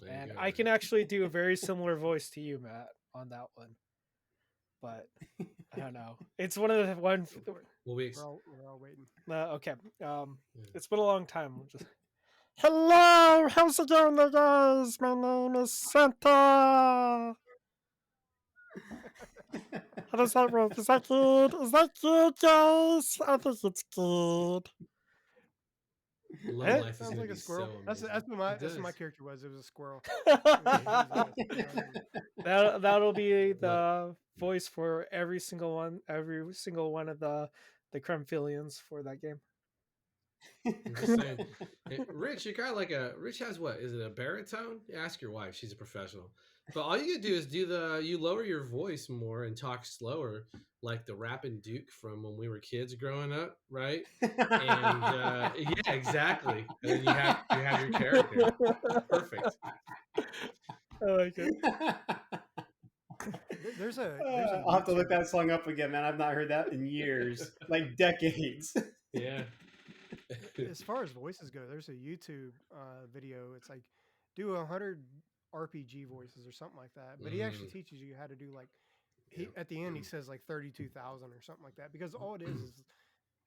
And you go, I can actually do a very similar voice to you, Matt, on that one. But I don't know. It's one of the one. Well, we We're all waiting. Okay. It's been a long time. We'll just. Hello, how's it going, there, guys? My name is Santa. How does that work? Is that good? Is that good, guys? I think it's good. Low Eh? Life is Sounds gonna like be a squirrel. so That's amazing. what my It character was. It was a squirrel. That'll be the voice for every single one of the Kremphilians for that game. I'm just saying. Hey, Rich, you got like Rich has what? Is it a baritone? Ask your wife. She's a professional. But all you gotta do is you lower your voice more and talk slower, like the rapping Duke from when we were kids growing up, right? And yeah, exactly. And then you have your character. Perfect. I like it. There's a I'll have to look that song up again, man. I've not heard that in years, like decades. Yeah. As far as voices go, there's a YouTube video. It's like do 100 RPG voices or something like that. But he actually Mm. teaches you how to do like Yeah. he at the end he says like 32,000 or something like that because all it is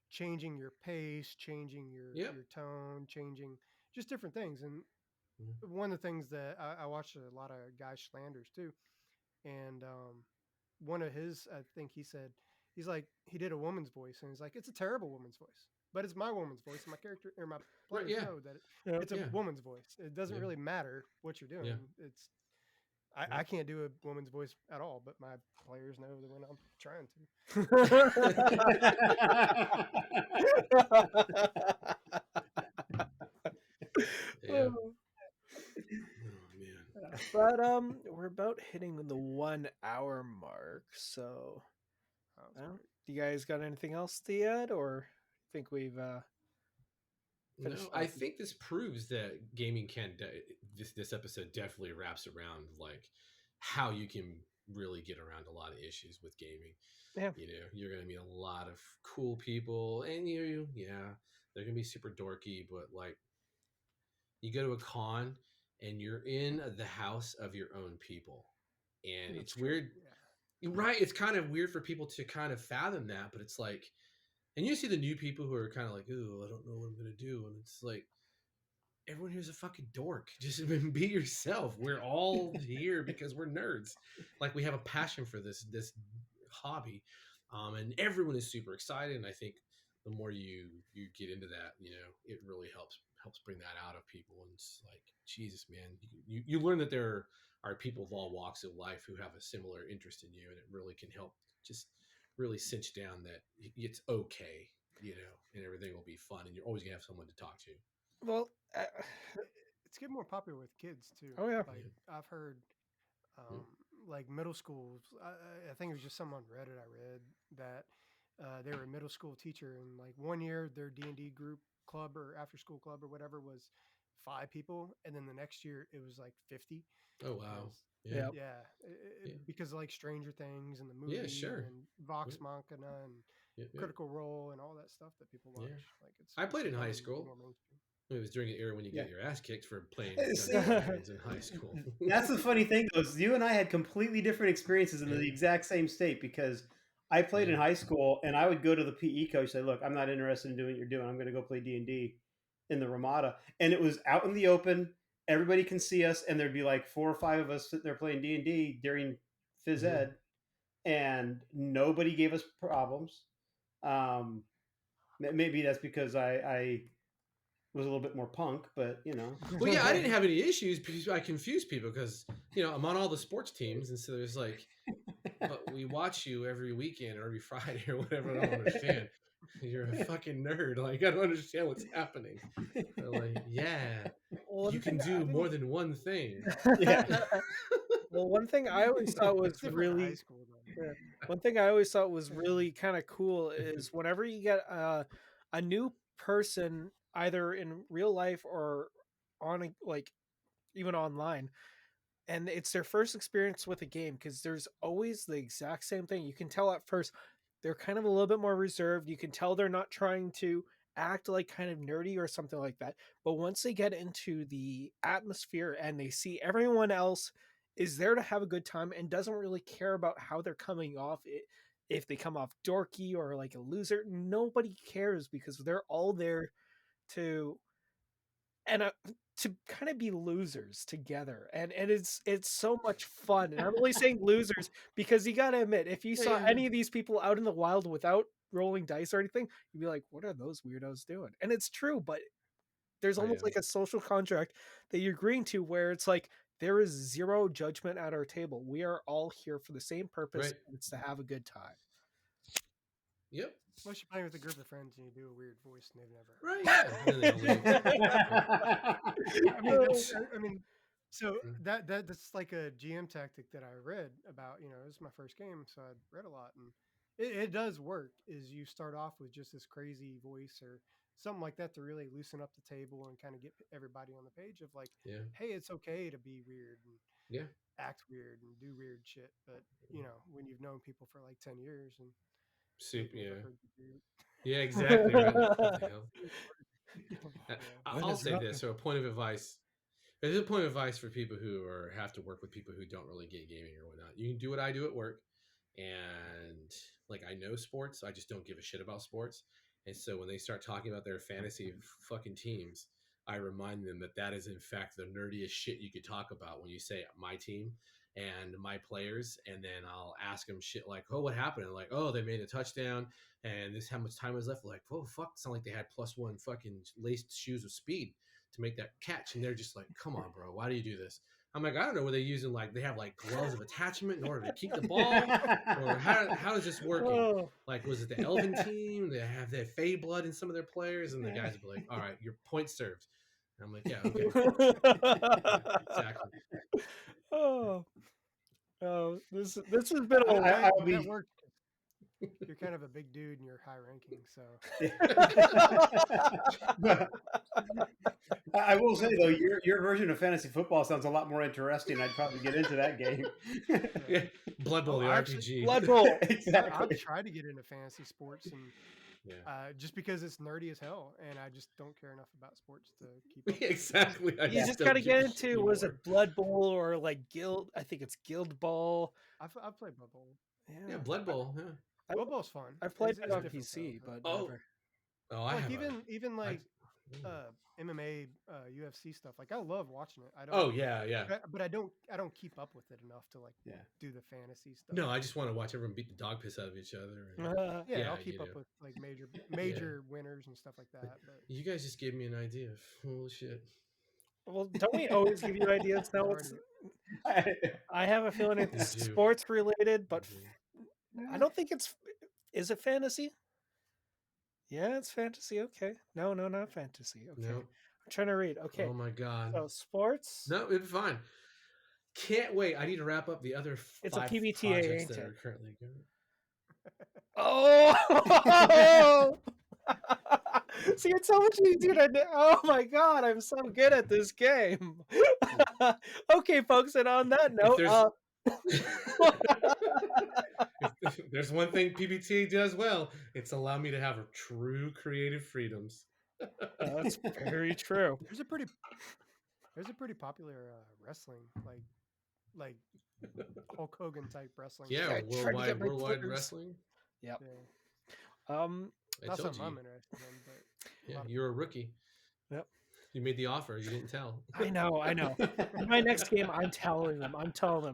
changing your pace, changing Yep. your tone, changing just different things. And Mhm. one of the things that I watched a lot of Guy Schlanders too, and one of his, I think he said, he's like, he did a woman's voice, and he's like, it's a terrible woman's voice, but it's my woman's voice, and my character or my Right. players Yeah. know that Yep. it's a Yeah. woman's voice. It doesn't Yeah. really matter what you're Yeah. doing. It's Yeah. I can't do a woman's voice at all, but my players know that when I'm trying to. Yeah. Oh man. But we're about hitting the 1 hour mark, so Oh, that's well, great. you guys got anything else to add, or think we've finished No, I off? think this proves that gaming can. This episode definitely wraps around like how you can really get around a lot of issues with gaming. Yeah. You know, you're gonna meet a lot of cool people, and yeah, they're gonna be super dorky, but like you go to a con and you're in the house of your own people, and That's it's true. weird, right? It's kind of weird for people to kind of fathom that, but it's like, and you see the new people who are kind of like, "Ooh, I don't know what I'm gonna do," and it's like everyone here's a fucking dork. Just be yourself. We're all here because we're nerds. Like we have a passion for this hobby, and everyone is super excited. And I think the more you get into that, it really helps bring that out of people. And it's like Jesus, man, you learn that there are people of all walks of life who have a similar interest in you, and it really can help just really cinch down that it's okay, and everything will be fun, and you're always gonna have someone to talk to. Well, It's getting more popular with kids too. oh yeah. Like Yeah. I've heard, Yeah. like middle schools. I think it was just some on Reddit I read that they were a middle school teacher, and like one year their D&D group club or after school club or whatever was 5 people, and then the next year it was like 50 Oh wow. because Yeah. Yeah. yeah, Yeah. because of like Stranger Things and the Yeah. movie Sure. and Vox Yep. Machina and Yep. Yep. Critical Role and all that stuff that people Yeah. watch. Like I it's played in high becoming school. more mainstream. It was during an era when you Yeah. get your ass kicked for playing See, Dungeons and Dragons in high school. that's the funny thing, though. Is you and I had completely different experiences in the Yeah. exact same state because I played in Yeah. high school, and I would go to the PE coach and say, "Look, I'm not interested in doing what you're doing. I'm going to go play D&D in the Ramada." And it was out in the open. Everybody can see us, and there'd be like 4 or 5 of us sitting there playing D&D during phys Mhm. ed, and nobody gave us problems. Maybe that's because I was a little bit more punk, but Well, yeah, I didn't have any issues because I confused people because I'm on all the sports teams, and so there's like, but we watch you every weekend or every Friday or whatever. I don't understand. You're a fucking nerd. Like I don't understand what's happening. They're like, yeah, One you can thing do more than one thing. Yeah. Well, one thing I always thought It's was different in high really school though. yeah, one thing I always thought was really kind of cool is whenever you get a new person, either in real life or on like even online, and it's their first experience with a game, because there's always the exact same thing. You can tell at first they're kind of a little bit more reserved. You can tell they're not trying to act like kind of nerdy or something like that. But once they get into the atmosphere and they see everyone else is there to have a good time and doesn't really care about how they're coming off it, if they come off dorky or like a loser, nobody cares because they're all there to and to kind of be losers together, and it's so much fun. And I'm only saying losers because you got to admit, if you Yeah, saw yeah, any of these people out in the wild without rolling dice or anything, you'd be like, what are those weirdos doing? And it's true, but there's yeah. almost like a social contract that you're agreeing to where it's like there is zero judgment at our table. We are all here for the same purpose, Right. and it's to have a good time. Yep. Unless you're playing with a group of friends and you do a weird voice and they've never heard Right. it. Yeah. And then they all leave. I mean, I mean, so Mm. that's like a GM tactic that I read about. This is my first game, so I read a lot, and it does work. Is you start off with just this crazy voice or something like that to really loosen up the table and kind of get everybody on the page of like, Yeah. hey, it's okay to be weird and Yeah. act weird and do weird shit. But when you've known people for like 10 years and they've Super. never Yeah. heard you do Yeah. Exactly. Right. Like what the hell? When I'll is say Robin? this. So a point of advice. There's a point of advice for people who have to work with people who don't really get gaming or whatnot. You can do what I do at work, and like I know sports, I just don't give a shit about sports. And so when they start talking about their fantasy fucking teams, I remind them that that is in fact the nerdiest shit you could talk about when you say my team and my players. And then I'll ask them shit like, "Oh, what happened?" And like, "Oh, they made a touchdown, and this how much time was left." Like, "Oh fuck!" It's not like they had +1 fucking laced shoes of speed to make that catch, and they're just like, "Come on, bro, why do you do this?" I'm like, "I don't know. Were they using like they have like gloves of attachment in order to keep the ball, or how is this working? Oh. Like, was it the Elven team? They have that Fey blood in some of their players?" And the guys would be like, "All right, your point served." And I'm like, "Yeah, okay, yeah, exactly." Oh, oh, this has been a Well, I'll that be. worked. You're kind of a big dude and you're high ranking, so I will say though, your version of fantasy football sounds a lot more interesting. I'd probably get into that game. Yeah, Blood Bowl, the actually, RPG. Blood Bowl. I've Exactly. tried to get into fantasy sports, and Yeah, just because it's nerdy as hell, and I just don't care enough about sports to keep up. With exactly. I You just just don't got to give get a shit into was anymore. it Blood Bowl or like Guild? I think it's Guild Ball. I've played Blood Bowl. Yeah, Blood Bowl. Yeah. Blood Bowl's fun. I've played It's it on different, PC, though, but Oh, never. oh, I like have even like I- MMA, UFC stuff. Like I love watching it. I don't. Oh yeah, yeah. But I don't keep up with it enough to like Yeah. do the fantasy stuff. No, I just want to watch everyone beat the dog piss out of each other. And, Yeah, Yeah, I'll keep you up do. with like major winners and stuff like that. But you guys just gave me an idea. Holy shit. Well, don't we always give you ideas? Now it's, I have a feeling it's You do. sports related, but You I don't think it's. Is it fantasy? Yeah, it's fantasy. Okay. No, not fantasy. Okay. No. I'm trying to read. Okay. Oh my god. So sports. No, it'd be fine. Can't wait. I need to wrap up the other It's a 5 PBTA, projects ain't that it? are currently going. Oh! See, it's so much easier to do. Oh my god, I'm so good at this game. Okay, folks, and on that note, If there's one thing PBTA does well, it's allow me to have true creative freedoms. that's very true. there's a pretty popular wrestling like Hulk Hogan type wrestling. Yeah, I tried to get my worldwide flippers. wrestling. Yep. Yeah. I Not told something you. I'm interested in, but Yeah, lot of you're a rookie. Yep. You made the offer. You didn't tell. I know. My next game, I'm telling them.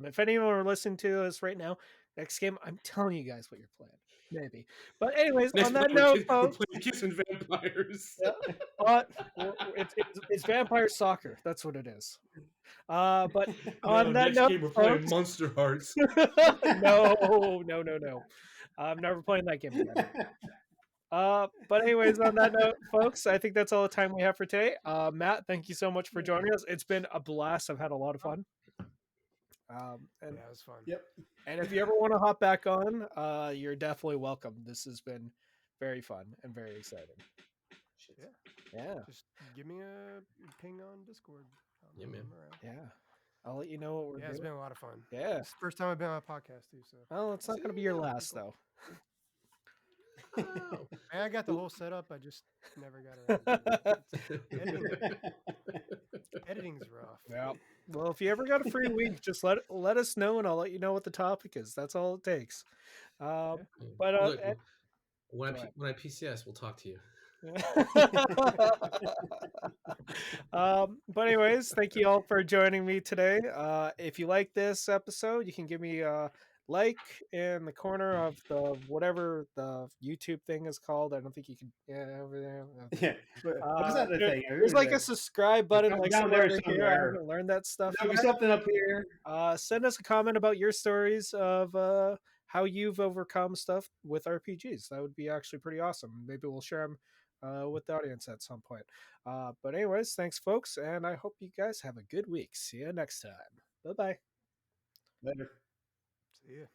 If anyone are listening to us right now, next game, I'm telling you guys what you're playing. Maybe. But anyways, Next on that time note, we're folks, playing Kissing Vampires. it's vampire soccer. That's what it is. But on that next note, game we're playing folks, Monster Hearts. no. I'm never playing that game again. But anyways, on that note, folks, I think that's all the time we have for today. Matt, thank you so much for joining us. It's been a blast. I've had a lot of fun. And yeah, it was fun. Yep. and if you ever want to hop back on, you're definitely welcome. This has been very fun and very exciting. Yeah. Just give me a ping on Discord. Yeah, man. I'm around. Yeah. I'll let you know what we're Yeah, it's doing. been a lot of fun. Yeah. It's the first time I've been on a podcast too. So Well, it's not going to be your last, though. Oh. I got the whole setup. I just never got around to it. Editing's rough. Yeah. Well, if you ever got a free week, just let us know, and I'll let you know what the topic is. That's all it takes. But Look, when I PCS, we'll talk to you. But anyways, thank you all for joining me today. If you like this episode, you can give me a like in the corner of the whatever the YouTube thing is called. I don't think you can. Yeah, over there. Yeah. What was that the thing? There's like a subscribe button, like down somewhere there over here. I somewhere. haven't learned that stuff. There'll be yet. something up here. Send us a comment about your stories of how you've overcome stuff with RPGs. That would be actually pretty awesome. Maybe we'll share them with the audience at some point. But anyways, thanks, folks, and I hope you guys have a good week. See you next time. Bye-bye. Later. See ya.